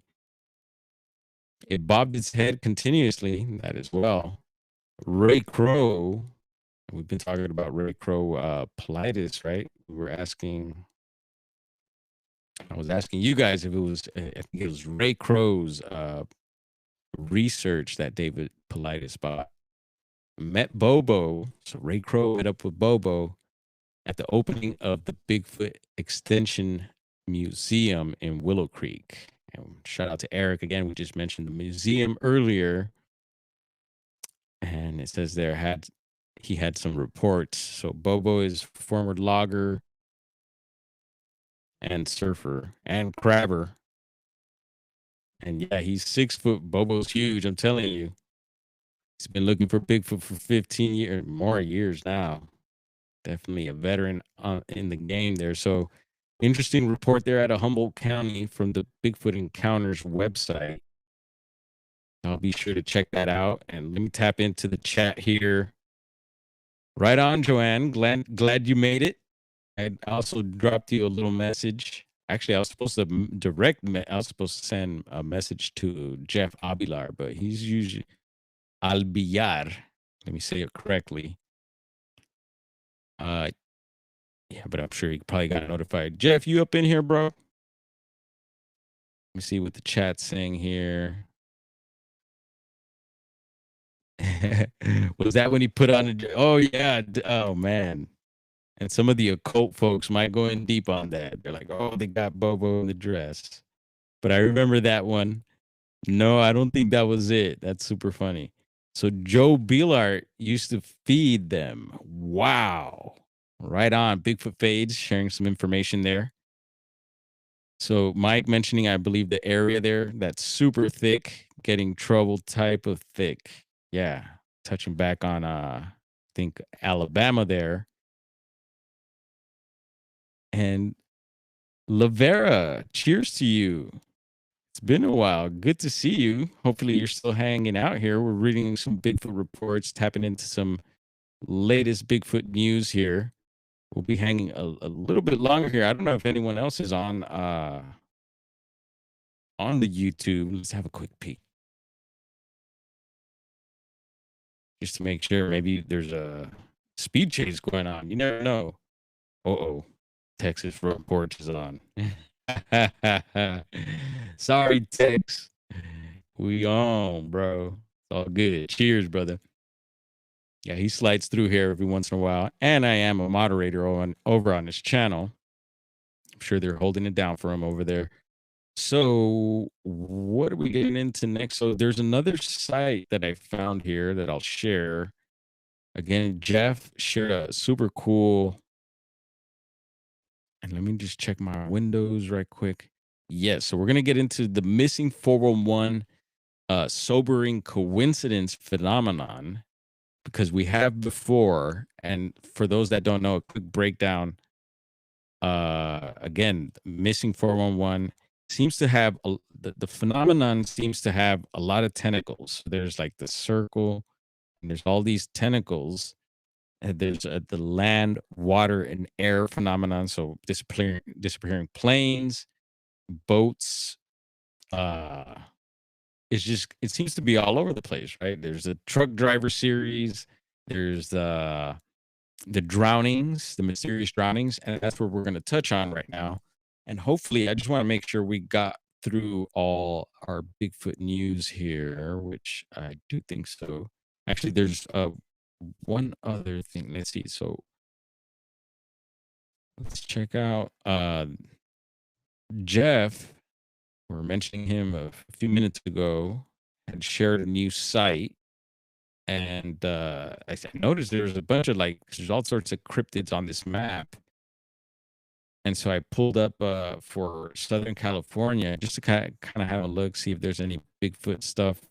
It bobbed its head continuously, that as well. Ray Crow, we've been talking about Ray Crow politis, right? I was asking you guys if it was, I think it was Ray Crow's research that David Politis bought. Met Bobo, so Ray Crow met up with Bobo at the opening of the Bigfoot Extension Museum in Willow Creek. And shout out to Eric again. We just mentioned the museum earlier, and it says he had some reports. So Bobo is former logger and surfer and crabber, and yeah, he's 6 foot. Bobo's huge. I'm telling you, he's been looking for Bigfoot for 15 years, more years now. Definitely a veteran in the game there. So interesting report there out of Humboldt County from the Bigfoot Encounters website. I'll be sure to check that out. And let me tap into the chat here. Right on, Joanne. Glad you made it. I also dropped you a little message. Actually, I was supposed to send a message to Jeff Abilar, but he's usually Albillar. Let me say it correctly. Yeah, but I'm sure he probably got notified. Jeff, you up in here, bro? Let me see what the chat's saying here. Was that when he put on oh yeah, oh man. And some of the occult folks might go in deep on that. They're like, oh, they got Bobo in the dress. But I remember that one. No, I don't think that was it. That's super funny. So Joe Beelart used to feed them. Wow. Right on. Bigfoot Fades sharing some information there. So Mike mentioning, I believe, the area there that's super thick, getting trouble type of thick. Yeah. Touching back on, I think, Alabama there. And Lavera, cheers to you. It's been a while. Good to see you. Hopefully, you're still hanging out here. We're reading some Bigfoot reports, tapping into some latest Bigfoot news here. We'll be hanging a little bit longer here. I don't know if anyone else is on the YouTube. Let's have a quick peek. Just to make sure maybe there's a speed chase going on. You never know. Uh-oh. Texas front porch is on. Sorry, Tex. We on, bro. It's all good. Cheers, brother. Yeah, he slides through here every once in a while. And I am a moderator over on his channel. I'm sure they're holding it down for him over there. So what are we getting into next? So there's another site that I found here that I'll share. Again, Jeff shared a super cool, and let me just check my windows right quick. Yes, so we're going to get into the missing 411 sobering coincidence phenomenon, because we have before, and for those that don't know, a quick breakdown. Again, missing 411 seems to have the phenomenon seems to have a lot of tentacles. There's like the circle, and there's all these tentacles. And there's the land, water, and air phenomenon. So disappearing planes, boats. It seems to be all over the place, right? There's a truck driver series. There's the drownings, the mysterious drownings, and that's what we're going to touch on right now. And hopefully, I just want to make sure we got through all our Bigfoot news here, which I do think so. Actually, there's one other thing. Let's see. So let's check out Jeff. We were mentioning him a few minutes ago. Had shared a new site, and I noticed there's a bunch of there's all sorts of cryptids on this map. And so I pulled up for Southern California just to kind of have a look, see if there's any Bigfoot stuff.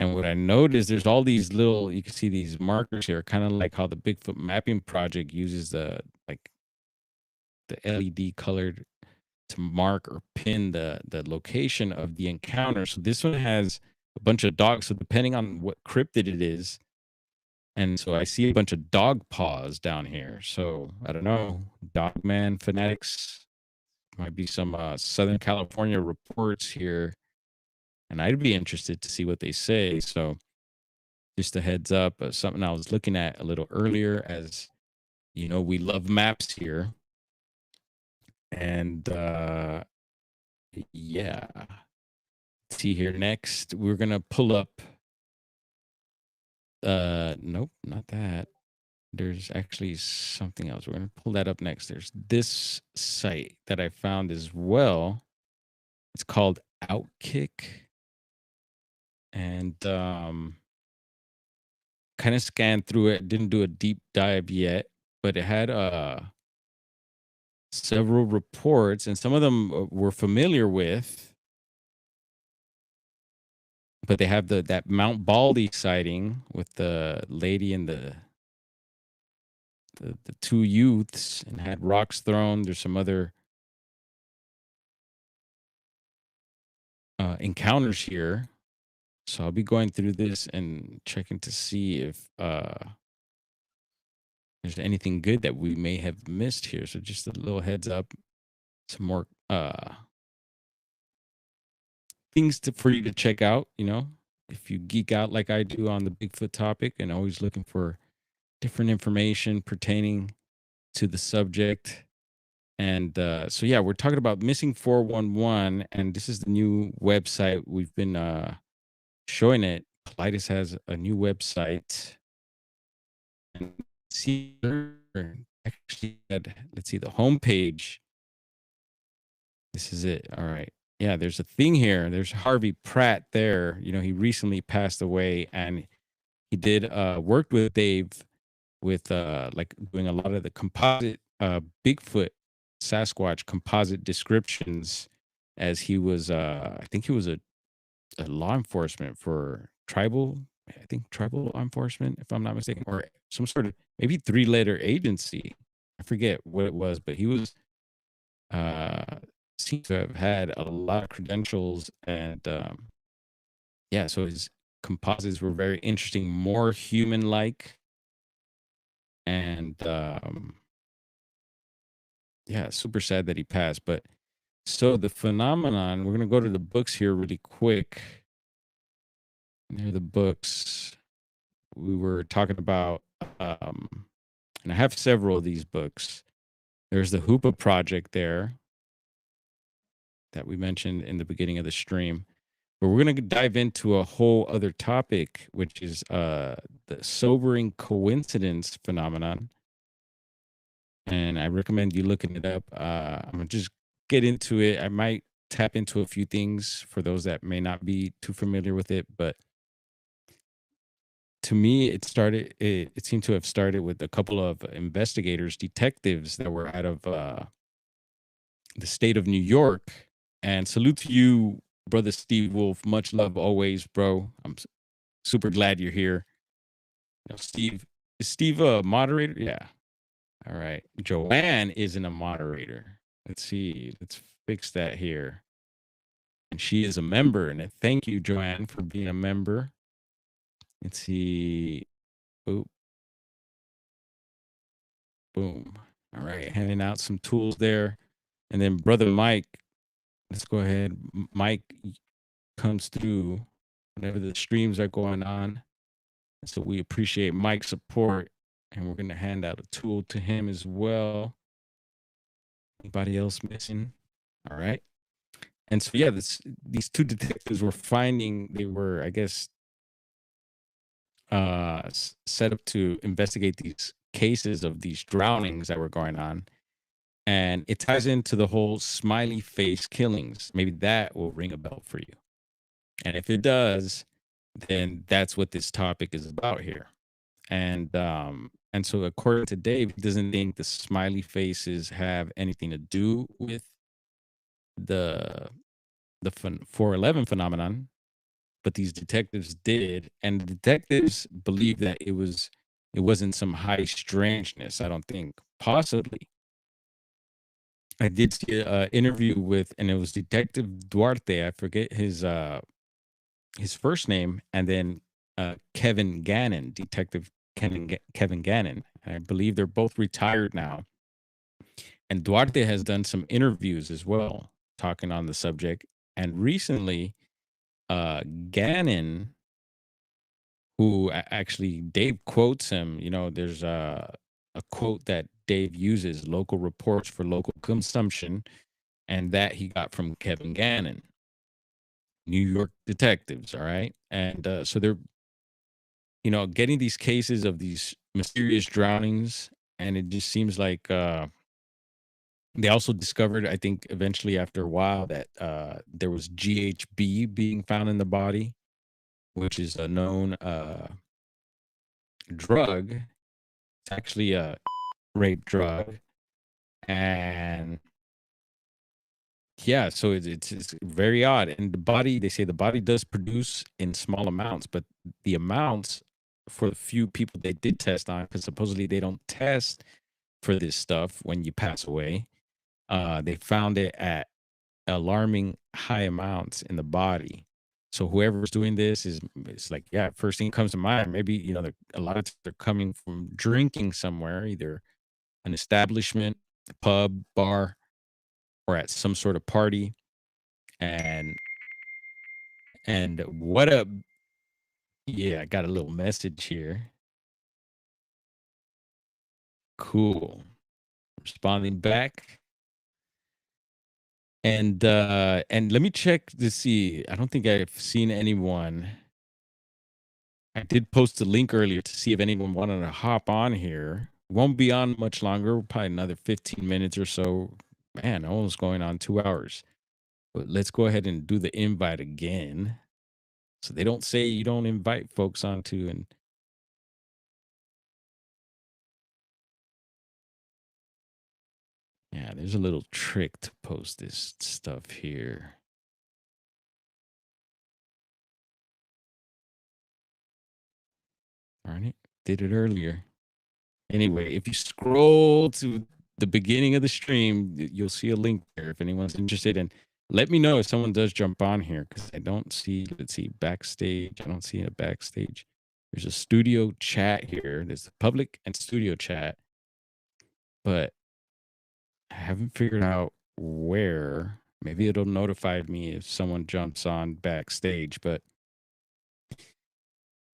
And what I noticed, there's all these little, you can see these markers here, kind of like how the Bigfoot Mapping Project uses the LED colored to mark or pin the location of the encounter. So this one has a bunch of dogs. So depending on what cryptid it is, and so I see a bunch of dog paws down here. So I don't know, Dogman fanatics, might be some Southern California reports here. And I'd be interested to see what they say. So just a heads up, something I was looking at a little earlier, as you know, we love maps here. And yeah, see here next, we're going to pull up. Nope, not that. There's actually something else. We're going to pull that up next. There's this site that I found as well. It's called Outkick. And kind of scanned through it, didn't do a deep dive yet, but it had several reports, and some of them we're familiar with, but they have that Mount Baldy sighting with the lady and the two youths, and had rocks thrown. There's some other encounters here. So I'll be going through this and checking to see if there's anything good that we may have missed here. So just a little heads up, some more things for you to check out, you know, if you geek out like I do on the Bigfoot topic and always looking for different information pertaining to the subject. And so, yeah, we're talking about missing 411, and this is the new website. We've been showing it. Politis has a new website. And see, actually, let's see the homepage. This is it. All right. Yeah, there's a thing here. There's Harvey Pratt there. You know, he recently passed away, and he did worked with Dave with like doing a lot of the composite Bigfoot Sasquatch composite descriptions, as he was I think he was a law enforcement for tribal law enforcement, if I'm not mistaken, or some sort of maybe 3-letter agency. I forget what it was, but he was seems to have had a lot of credentials, and yeah, so his composites were very interesting, more human-like, and yeah, super sad that he passed. But so the phenomenon, we're gonna go to the books here really quick. Near the books, we were talking about, and I have several of these books. There's the Hoopa Project there that we mentioned in the beginning of the stream. But we're going to dive into a whole other topic, which is the sobering coincidence phenomenon. And I recommend you looking it up. I'm going to just get into it. I might tap into a few things for those that may not be too familiar with it. But to me, it seemed to have started with a couple of investigators, detectives that were out of the state of New York. And salute to you, brother Steve Wolf. Much love always, bro. I'm super glad you're here. Now, Steve, is Steve a moderator? Yeah. All right. Joanne isn't a moderator. Let's see. Let's fix that here. And she is a member. And thank you, Joanne, for being a member. Let's see. Boop. Boom. All right. Handing out some tools there. And then brother Mike. Let's go ahead. Mike comes through whenever the streams are going on. So we appreciate Mike's support, and we're going to hand out a tool to him as well. Anybody else missing? All right. And so, yeah, these two detectives were they were, I guess, set up to investigate these cases of these drownings that were going on. And it ties into the whole smiley face killings. Maybe that will ring a bell for you. And if it does, then that's what this topic is about here. And so according to Dave, he doesn't think the smiley faces have anything to do with the 411 phenomenon, but these detectives did, and the detectives believe that it wasn't some high strangeness. I don't think, possibly. I did see an interview with, and it was Detective Duarte. I forget his first name, and then Kevin Gannon, Detective Kevin Gannon. And I believe they're both retired now. And Duarte has done some interviews as well, talking on the subject. And recently, Gannon, who actually Dave quotes him, there's a quote that Dave uses: local reports for local consumption, and that he got from Kevin Gannon, New York detectives. All right. And so they're, getting these cases of these mysterious drownings. And it just seems like they also discovered, I think, eventually after a while, that there was GHB being found in the body, which is a known drug. It's actually a rape drug. And yeah, so it's very odd. And they say the body does produce in small amounts, but the amounts for the few people they did test on, because supposedly they don't test for this stuff when you pass away, they found it at alarming high amounts in the body. So whoever's doing this it's like, yeah, first thing comes to mind, maybe, a lot of times they're coming from drinking somewhere, either an establishment, a pub, bar, or at some sort of party. And what a, yeah, I got a little message here. Cool. Responding back. And let me check to see. I don't think I've seen anyone. I did post a link earlier to see if anyone wanted to hop on here. Won't be on much longer, probably another 15 minutes or so. Man, almost going on 2 hours. But let's go ahead and do the invite again, so they don't say you don't invite folks onto. And yeah, there's a little trick to post this stuff here. Darn it, did it earlier. Anyway, if you scroll to the beginning of the stream, you'll see a link there if anyone's interested. And let me know if someone does jump on here, because I don't see, let's see, backstage. I don't see a backstage. There's a studio chat here. There's the public and studio chat, but I haven't figured out where. Maybe it'll notify me if someone jumps on backstage, but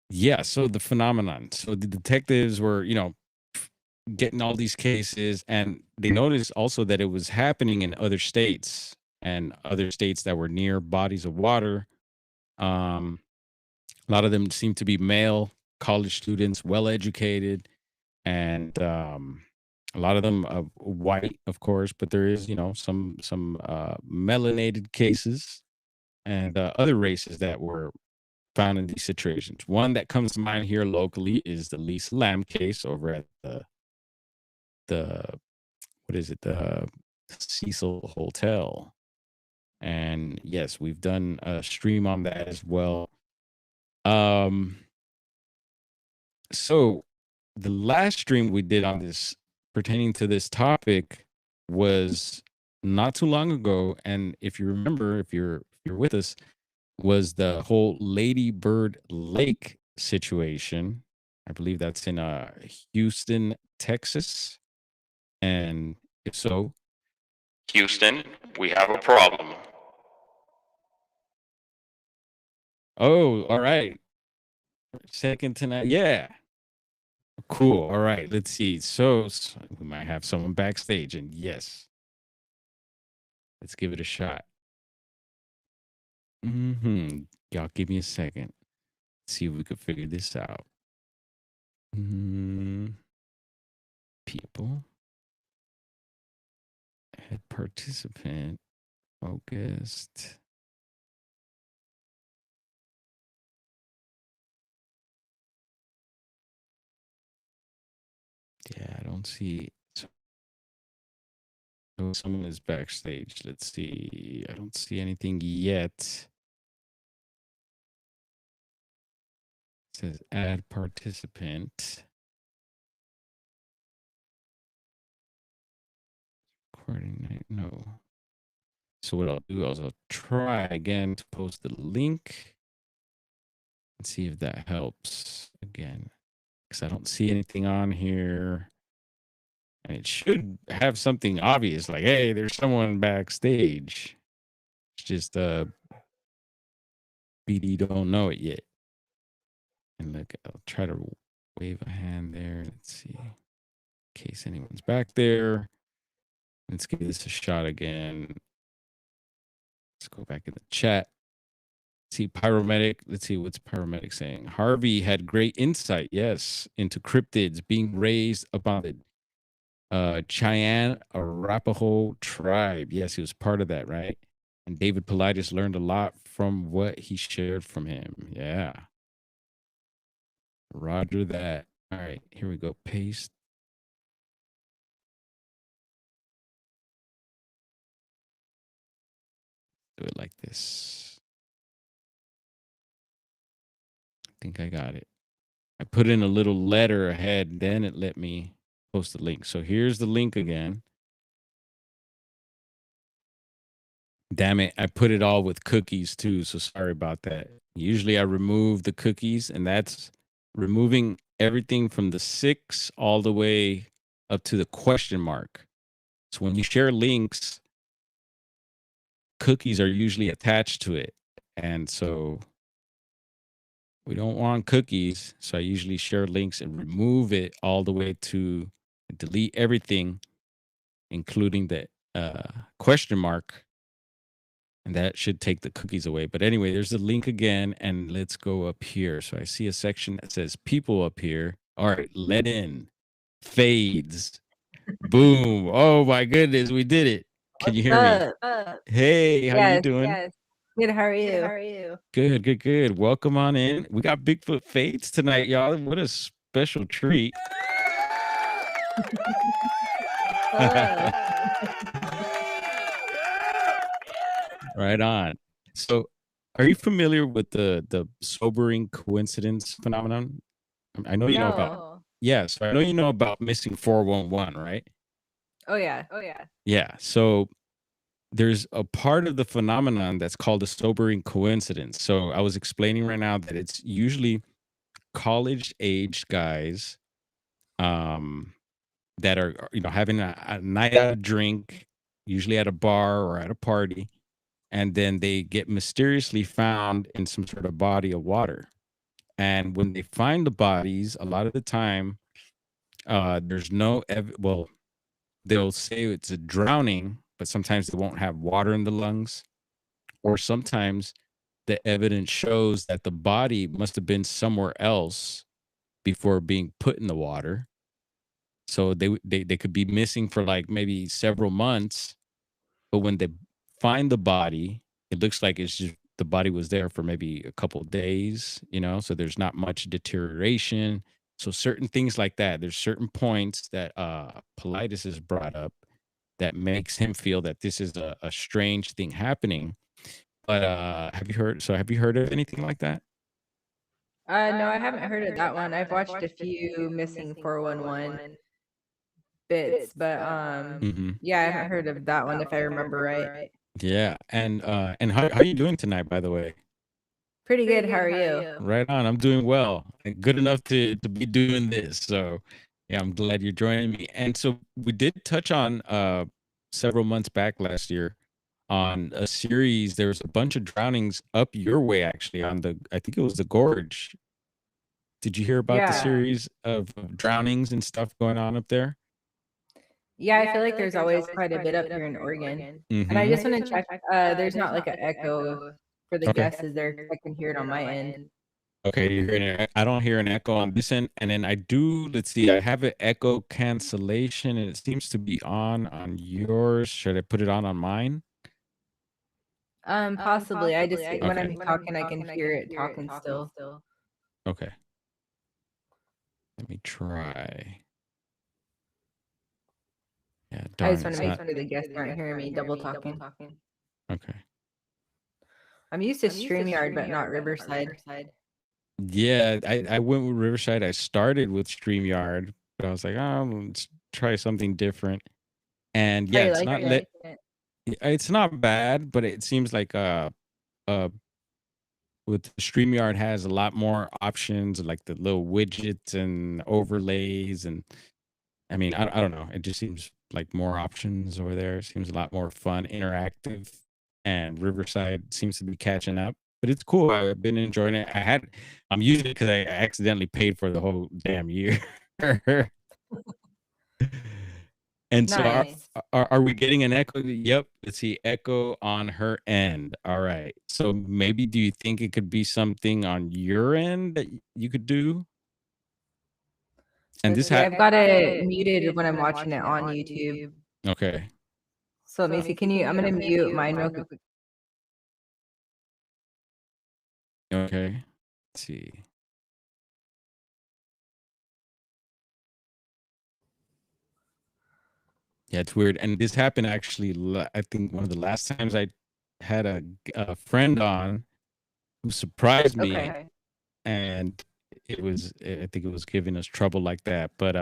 yeah, so the phenomenon. So the detectives were, getting all these cases, and they noticed also that it was happening in other states and other states that were near bodies of water. A lot of them seem to be male college students, well educated, and a lot of them white, of course, but there is, some melanated cases and other races that were found in these situations. One that comes to mind here locally is the Lisa Lamb case over at the Cecil Hotel. And yes, we've done a stream on that as well. So the last stream we did on this pertaining to this topic was not too long ago, and if you remember, if you're with us, was the whole Lady Bird Lake situation. I believe that's in Houston, Texas. And if so, Houston, we have a problem. Oh, all right. Second tonight. Yeah. Cool. All right. Let's see. So we might have someone backstage, and yes, let's give it a shot. Y'all give me a second. See if we could figure this out. People. Head participant. Focused. Yeah, I don't see. So someone is backstage. Let's see. I don't see anything yet. It says add participant. Recording night. No. So what I'll do is I'll try again to post the link and see if that helps again. Because I don't see anything on here. And it should have something obvious, like, hey, there's someone backstage. It's just BD don't know it yet. And look, I'll try to wave a hand there. Let's see. In case anyone's back there. Let's give this a shot again. Let's go back in the chat. See pyromedic. Let's see what's pyromedic saying. Harvey had great insight, yes, into cryptids being raised upon the Cheyenne Arapaho tribe. Yes, he was part of that, right? And David Politis learned a lot from what he shared from him. Yeah. Roger that. All right, here we go. Paste. Do it like this. I think I got it. I put in a little letter ahead, then it let me post the link. So here's the link again. Damn it, I put it all with cookies too, so sorry about that. Usually I remove the cookies, and that's removing everything from the 6 all the way up to the question mark. So when you share links, cookies are usually attached to it. And so we don't want cookies. So I usually share links and remove it all the way to delete everything, including the question mark. And that should take the cookies away. But anyway, there's the link again. And let's go up here. So I see a section that says people up here. All right, let in. Fades. Boom. Oh my goodness, we did it. Can you hear me? Hey, how you doing? Yes. Good. How are you? Good. Welcome on in. We got Bigfoot Fades tonight, y'all. What a special treat. Right on. So, are you familiar with the sobering coincidence phenomenon? I know you know about. Yeah, so I know you know about missing 411, right? Oh yeah. Oh yeah. Yeah. So there's a part of the phenomenon that's called a sobering coincidence. So I was explaining right now that it's usually college age guys um that are having a night out drink, usually at a bar or at a party, and then they get mysteriously found in some sort of body of water. And when they find the bodies, a lot of the time, there's no well, they'll say it's a drowning, but sometimes they won't have water in the lungs, or sometimes the evidence shows that the body must have been somewhere else before being put in the water. So they could be missing for like maybe several months, but when they find the body, it looks like it's just the body was there for maybe a couple days, so there's not much deterioration. So certain things like that, there's certain points that Politis has brought up that makes him feel that this is a strange thing happening. But have you heard of anything like that? No, I haven't heard of that one. I've watched a few missing 411 bits, but Hmm. yeah, I haven't heard of that one if I remember right. Yeah. And how are you doing tonight, by the way? Pretty good. How are you? Right on. I'm doing well. And good enough to be doing this. So yeah, I'm glad you're joining me. And so we did touch on several months back last year on a series. There was a bunch of drownings up your way, actually, on I think it was the gorge. Did you hear about the Yeah. series of drownings and stuff going on up there? Yeah, I feel like there's always quite a bit up here in Oregon. And I Hmm. just want to check, there's not like an echo for the Okay. guesses there, 'cause I can hear it on my end. Okay, you're hearing it. I don't hear an echo on this end, and then I do. Let's see. I have an echo cancellation, and it seems to be on yours. Should I put it on mine? Possibly. I just when Okay. I'm talking, I can hear it talking still. Okay. Let me try. Yeah, I darn. just want It's to make not. sure the guests aren't hearing me double talking. Okay. I'm used to StreamYard, but not Riverside. Yeah, I went with Riverside. I started with StreamYard, but I was like, oh, let's try something different. And How yeah, you it's like not it? it's not bad, but it seems like uh with StreamYard has a lot more options, like the little widgets and overlays, and I mean, I don't know. It just seems like more options over there. It seems a lot more fun, interactive, and Riverside seems to be catching up. But it's cool. I've been enjoying it. I'm using it because I accidentally paid for the whole damn year. And so Nice. are we getting an echo? Yep. Let's see. Echo on her end. All right. So maybe do you think it could be something on your end that you could do? And this Yeah, I've got it muted when I'm watching it on YouTube. Okay. So let me see. I'm gonna mute mine real quick. Okay. Let's see. Yeah, it's weird. And this happened actually, I think one of the last times I had a friend on who surprised me, Okay. and I think it was giving us trouble like that. But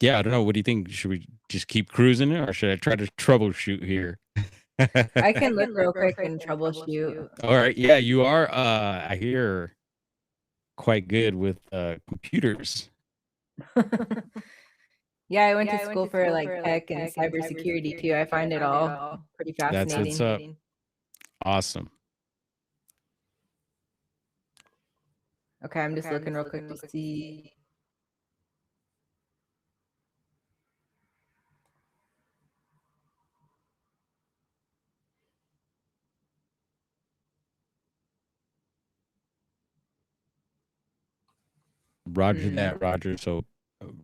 yeah, I don't know. What do you think? Should we just keep cruising it, or should I try to troubleshoot here? I can look real quick and troubleshoot. All right. Yeah, you are. I hear quite good with computers. Yeah, I went to school for like tech and cybersecurity too. I find it all pretty That's fascinating. what's up. Awesome. Okay, I'm just looking real quick to see. Roger that, Roger. So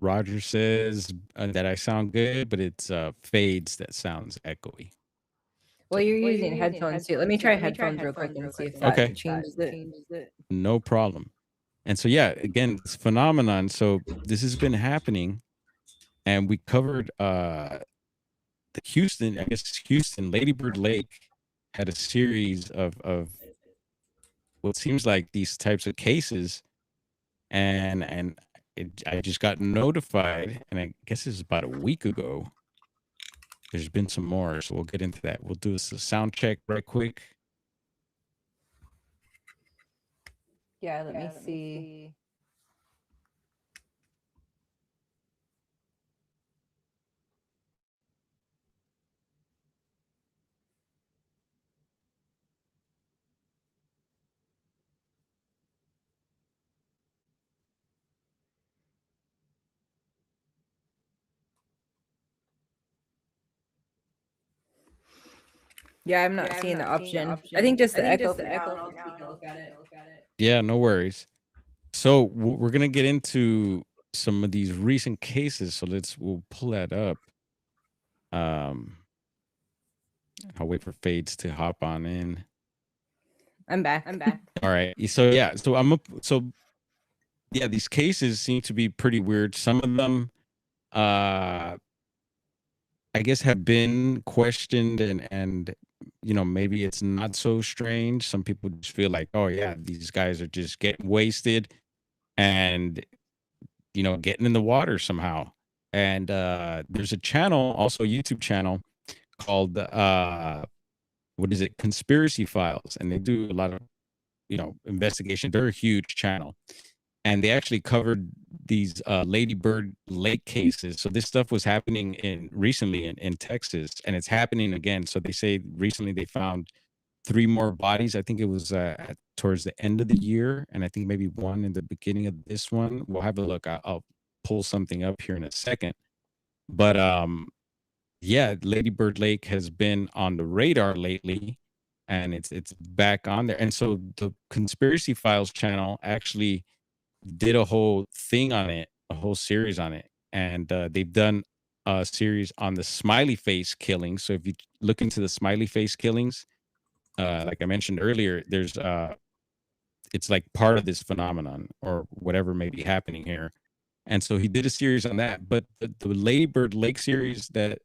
Roger says that I sound good, but it's fades that sounds echoey. Well, you're using headphones too. Let me try headphones real quick and see if that Okay. changes it. No problem. And so yeah, again, this phenomenon. So this has been happening, and we covered the Houston Lady Bird Lake had a series of what seems like these types of cases, and I just got notified, and I guess it's about a week ago. There's been some more, so we'll get into that. We'll do a sound check right quick. Yeah, let me see. Yeah, I'm not seeing the option. I think just the echo. Yeah, no worries. So we're gonna get into some of these recent cases. So we'll pull that up. I'll wait for Fades to hop on in. I'm back. All right. So yeah, these cases seem to be pretty weird. Some of them, I guess, have been questioned, and maybe it's not so strange. Some people just feel like, oh yeah, these guys are just getting wasted and getting in the water somehow. And there's a channel, also a YouTube channel, called what is it, Conspiracy Files, and they do a lot of investigation. They're a huge channel, and they actually covered these Lady Bird Lake cases. So this stuff was happening recently in Texas, and it's happening again. So they say recently they found 3 more bodies. I think it was towards the end of the year, and I think maybe one in the beginning of this one. We'll have a look. I'll pull something up here in a second. But yeah, Lady Bird Lake has been on the radar lately, and it's back on there. And so the Conspiracy Files channel actually did a whole thing on it, a whole series on it, and they've done a series on the smiley face killings. So if you look into the smiley face killings, like I mentioned earlier, there's it's like part of this phenomenon or whatever may be happening here. And so he did a series on that. But the Lady Bird Lake series that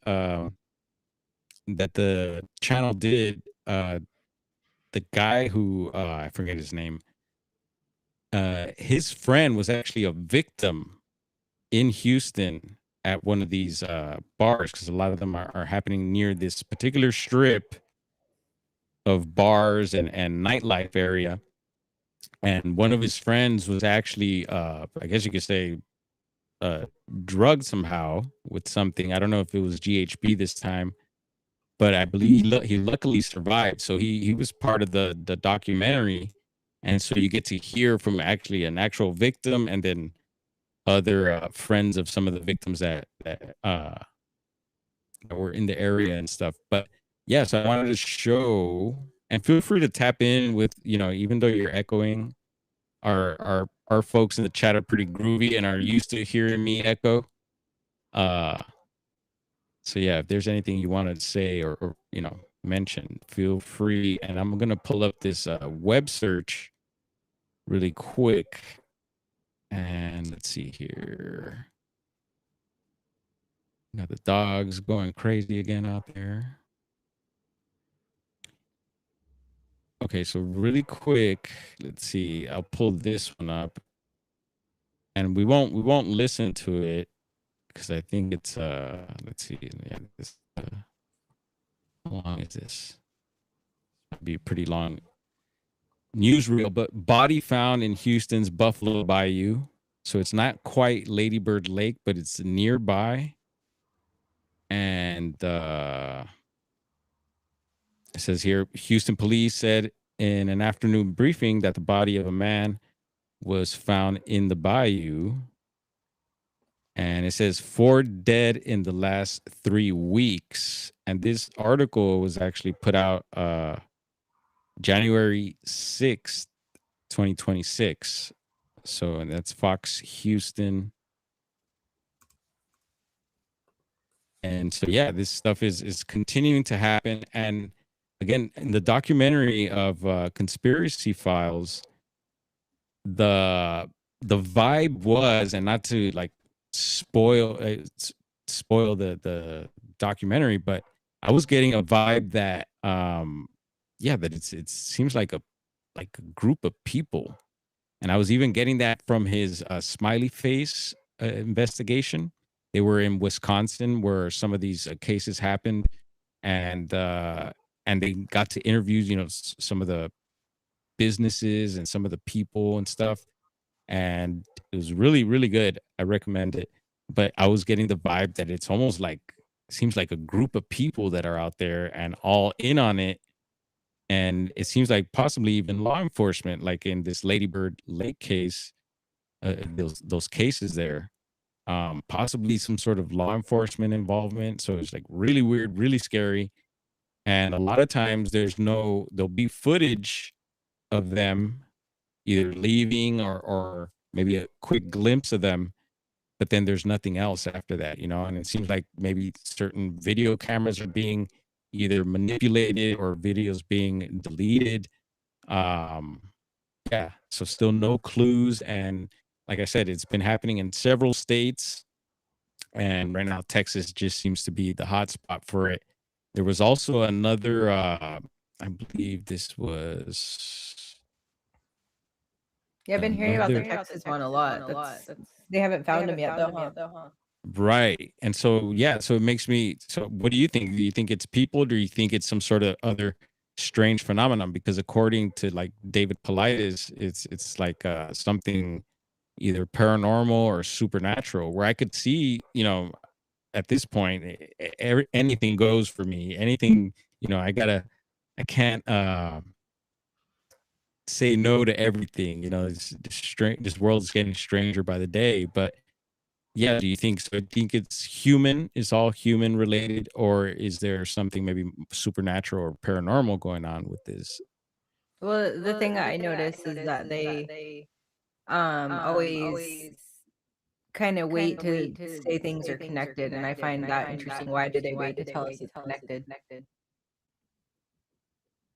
the channel did, the guy who I forget his name, his friend was actually a victim in Houston at one of these bars, because a lot of them are happening near this particular strip of bars and nightlife area. And one of his friends was actually, I guess you could say, drugged somehow with something. I don't know if it was GHB this time, but I believe he luckily survived. So he was part of the documentary. And so you get to hear from actually an actual victim, and then other friends of some of the victims that were in the area and stuff. But yeah, so I wanted to show, and feel free to tap in with, even though you're echoing, our folks in the chat are pretty groovy and are used to hearing me echo. So yeah, if there's anything you want to say or mention, feel free. And I'm gonna pull up this web search really quick, and let's see here. Got the dogs going crazy again out there. Okay, so really quick, let's see. I'll pull this one up, and we won't listen to it because I think it's let's see. Yeah, this how long is this? It'll be a pretty long newsreel, but body found in Houston's Buffalo Bayou. So it's not quite Lady Bird Lake, but it's nearby. And it says here, Houston police said in an afternoon briefing that the body of a man was found in the bayou. And it says 4 dead in the last 3 weeks. And this article was actually put out January 6th, 2026. So that's Fox Houston. And so, yeah, this stuff is continuing to happen. And again, in the documentary of Conspiracy Files, the vibe was, and not to like spoil the documentary, but I was getting a vibe that yeah, that it seems like a group of people And I was even getting that from his smiley face investigation. They were in Wisconsin where some of these cases happened, and they got to interview, some of the businesses and some of the people and stuff. And it was really, really good. I recommend it. But I was getting the vibe that it's almost like, seems like a group of people that are out there and all in on it. And it seems like possibly even law enforcement, like in this Ladybird Lake case, those cases there, possibly some sort of law enforcement involvement. So it's like really weird, really scary. And a lot of times there'll be footage of them either leaving or maybe a quick glimpse of them, but then there's nothing else after that, and it seems like maybe certain video cameras are being either manipulated or videos being deleted. Yeah, so still no clues. And like I said, it's been happening in several states, and right now Texas just seems to be the hot spot for it. There was also another, I believe this was Yeah, I've been hearing about the another, Texas one a lot. They haven't found him yet, though, huh? right. And so, yeah, so it makes me, so what do you think? Do you think it's people, or do you think it's some sort of other strange phenomenon? Because according to like David Paulides, it's like something either paranormal or supernatural, where I could see, at this point, anything goes for me. Anything, I can't say no to everything. It's strange. This world is getting stranger by the day. But yeah, do you think so? I think it's human. It's all human related, or is there something maybe supernatural or paranormal going on with this? Well, the thing I noticed is that they always kind of wait to say things are connected, and I find that interesting. Why do they wait to tell us it's connected?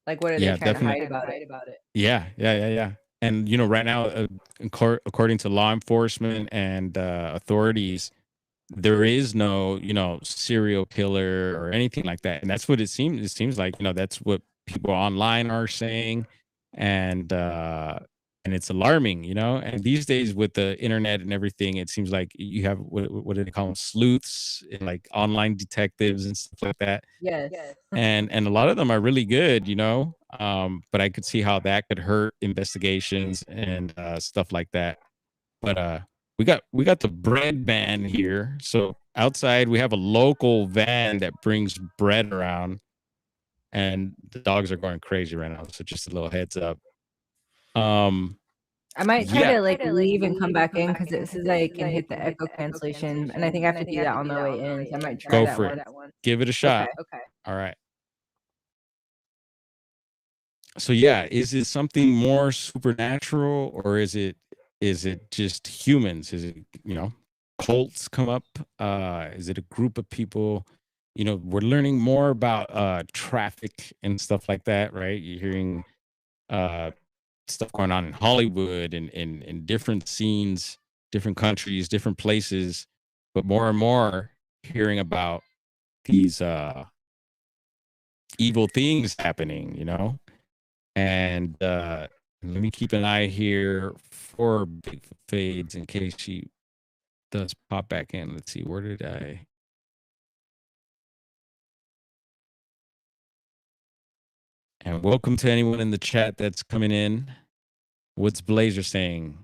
Like, what are they Yeah, trying to hide definitely. about it? Yeah. And right now, according to law enforcement and authorities, there is no, serial killer or anything like that. And that's what it seems. It seems like, that's what people online are saying, and it's alarming, And these days with the internet and everything, it seems like you have what do they call them, sleuths, and like online detectives and stuff like that. Yes. And a lot of them are really good, but I could see how that could hurt investigations and stuff like that. But we got the bread van here. So outside we have a local van that brings bread around, and the dogs are going crazy right now. So just a little heads up. I might try Yeah. to like leave and come back in because it says I can hit the echo cancellation, and I think I have to do that on the way in. So I might try Go that for it. Give it a shot. Okay. All right. So yeah, is it something more supernatural, or is it just humans? Is it, cults come up? Is it a group of people? We're learning more about traffic and stuff like that, right? You're hearing stuff going on in Hollywood and in different scenes, different countries, different places, but more and more hearing about these evil things happening, And let me keep an eye here for Bigfoot fades in case she does pop back in. Let's see, where did I? And welcome to anyone in the chat that's coming in. What's Blazer saying?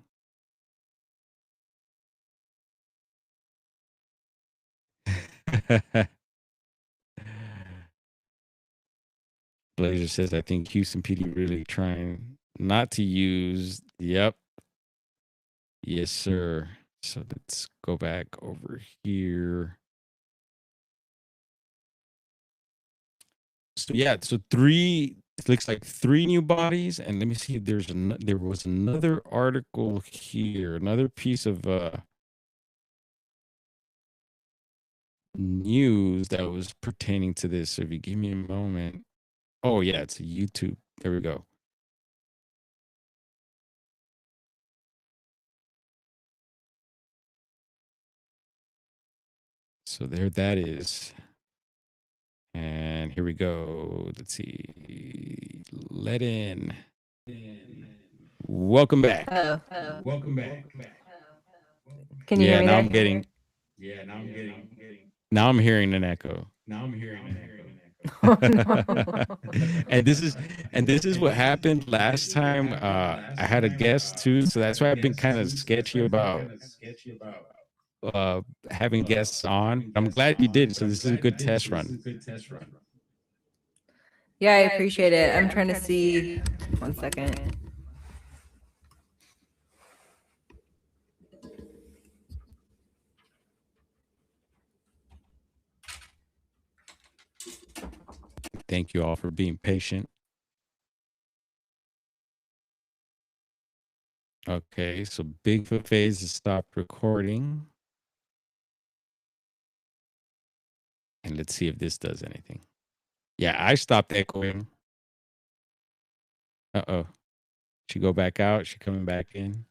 Blazer says, I think Houston PD really trying not to use. Yep. Yes, sir. So let's go back over here. So yeah, so it looks like 3 new bodies. And let me see if there was another article here, another piece of news that was pertaining to this. So if you give me a moment. Oh yeah, it's a YouTube. There we go. So there that is. And here we go. Let's see. Let in. Welcome back. Oh. Welcome back. Can you hear me now there? I'm getting. Now I'm hearing an echo. Oh, no. and this is what happened last time. I had a guest too, so that's why I've been kind of sketchy about having guests on. I'm glad you did. So this is a good test run. Yeah, I appreciate it. I'm trying to see. 1 second. Thank you all for being patient. Okay, so Bigfoot phase has stopped recording. And let's see if this does anything. Yeah, I stopped echoing. Uh-oh. She go back out. She coming back in.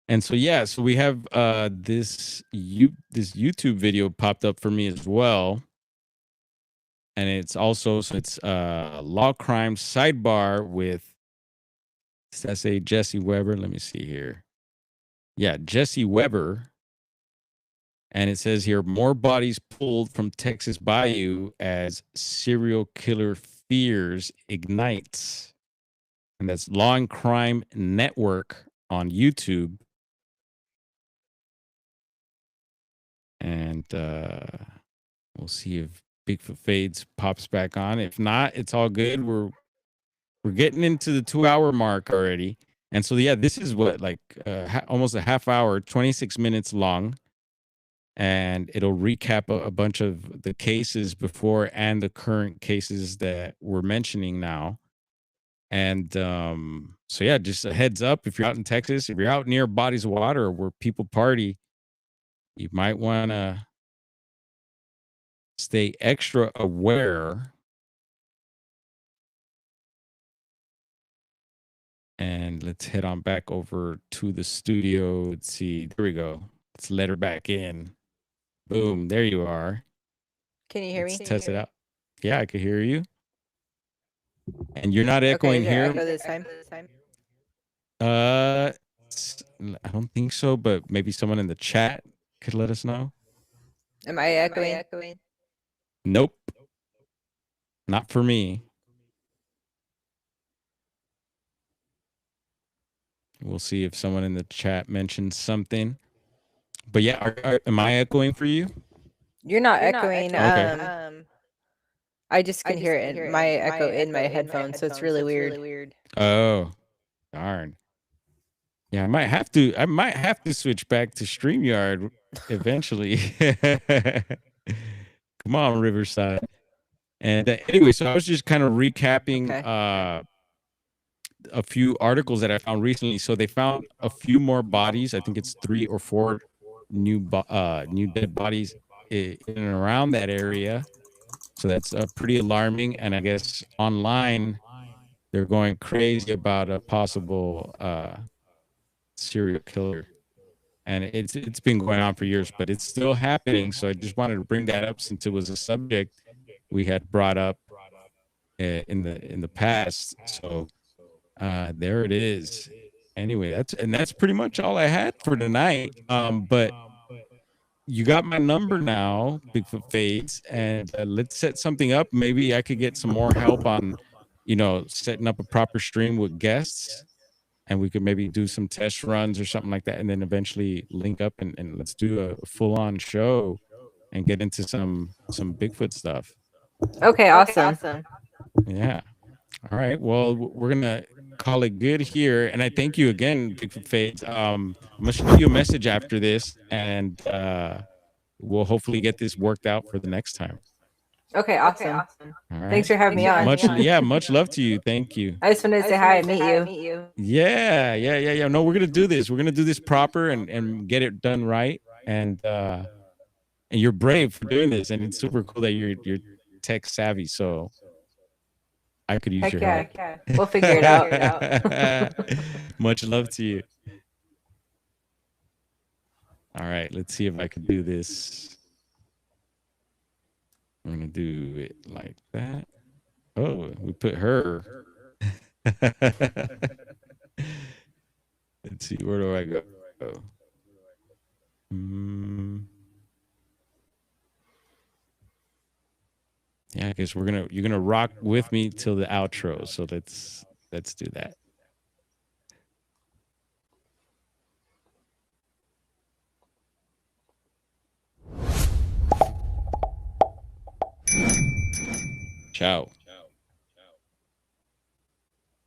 And so, yeah, so we have this YouTube video popped up for me as well. And it's also, so it's Law Crime Sidebar with, does that say Jesse Weber? Let me see here. Yeah, Jesse Weber. And it says here, more bodies pulled from Texas Bayou as serial killer fears ignites. And that's Law and Crime Network on YouTube. And we'll see if Bigfoot Fades pops back on. If not, it's all good. We're getting into the 2-hour mark already. And so, yeah, this is what, like almost a half hour, 26 minutes long. And it'll recap a bunch of the cases before and the current cases that we're mentioning now. And so, yeah, just a heads up, if you're out in Texas, if you're out near bodies of water where people party, you might want to stay extra aware. And let's head on back over to the studio. Let's see. There we go. Let's let her back in. Boom. There you are. Can you hear me? Let's test it out. Yeah, I can hear you. And you're not echoing here. Echo this time? I don't think so, but maybe someone in the chat could let us know. Am I echoing? Nope. Not for me. We'll see if someone in the chat mentions something. But yeah, am I echoing for you? You're not echoing. Okay. I just can hear it in my echo in my headphones, so it's really weird. Oh, darn. Yeah, I might have to switch back to StreamYard eventually. Come on, Riverside. And anyway, so I was just kind of recapping a few articles that I found recently. So they found a few more bodies. I think it's 3 or 4 new dead bodies in and around that area. So that's pretty alarming. And I guess online they're going crazy about a possible serial killer. And it's been going on for years, but it's still happening. So I just wanted to bring that up since it was a subject we had brought up in the past. So there it is. Anyway, that's pretty much all I had for tonight. But you got my number now, Bigfoot Fades, and let's set something up. Maybe I could get some more help on, setting up a proper stream with guests, and we could maybe do some test runs or something like that, and then eventually link up and let's do a full-on show and get into some Bigfoot stuff. Okay, awesome. Yeah. All right. Well, we're gonna call it good here, and I thank you again, Bigfoot Fades. I'm gonna shoot you a message after this, and we'll hopefully get this worked out for the next time. Okay, awesome. All right. Thanks for having me on. Much love to you. Thank you. I just wanted to say hi and meet you. Yeah. No, we're gonna do this. We're gonna do this proper and get it done right. And you're brave for doing this, and it's super cool that you're tech savvy. So I could use your help. Yeah. We'll figure it out. Much love to you. All right, let's see if I can do this. I'm gonna do it like that. Oh, we put her. Let's see, where do I go? Yeah, I guess you're gonna rock with me till the outro. So let's do that. Ciao.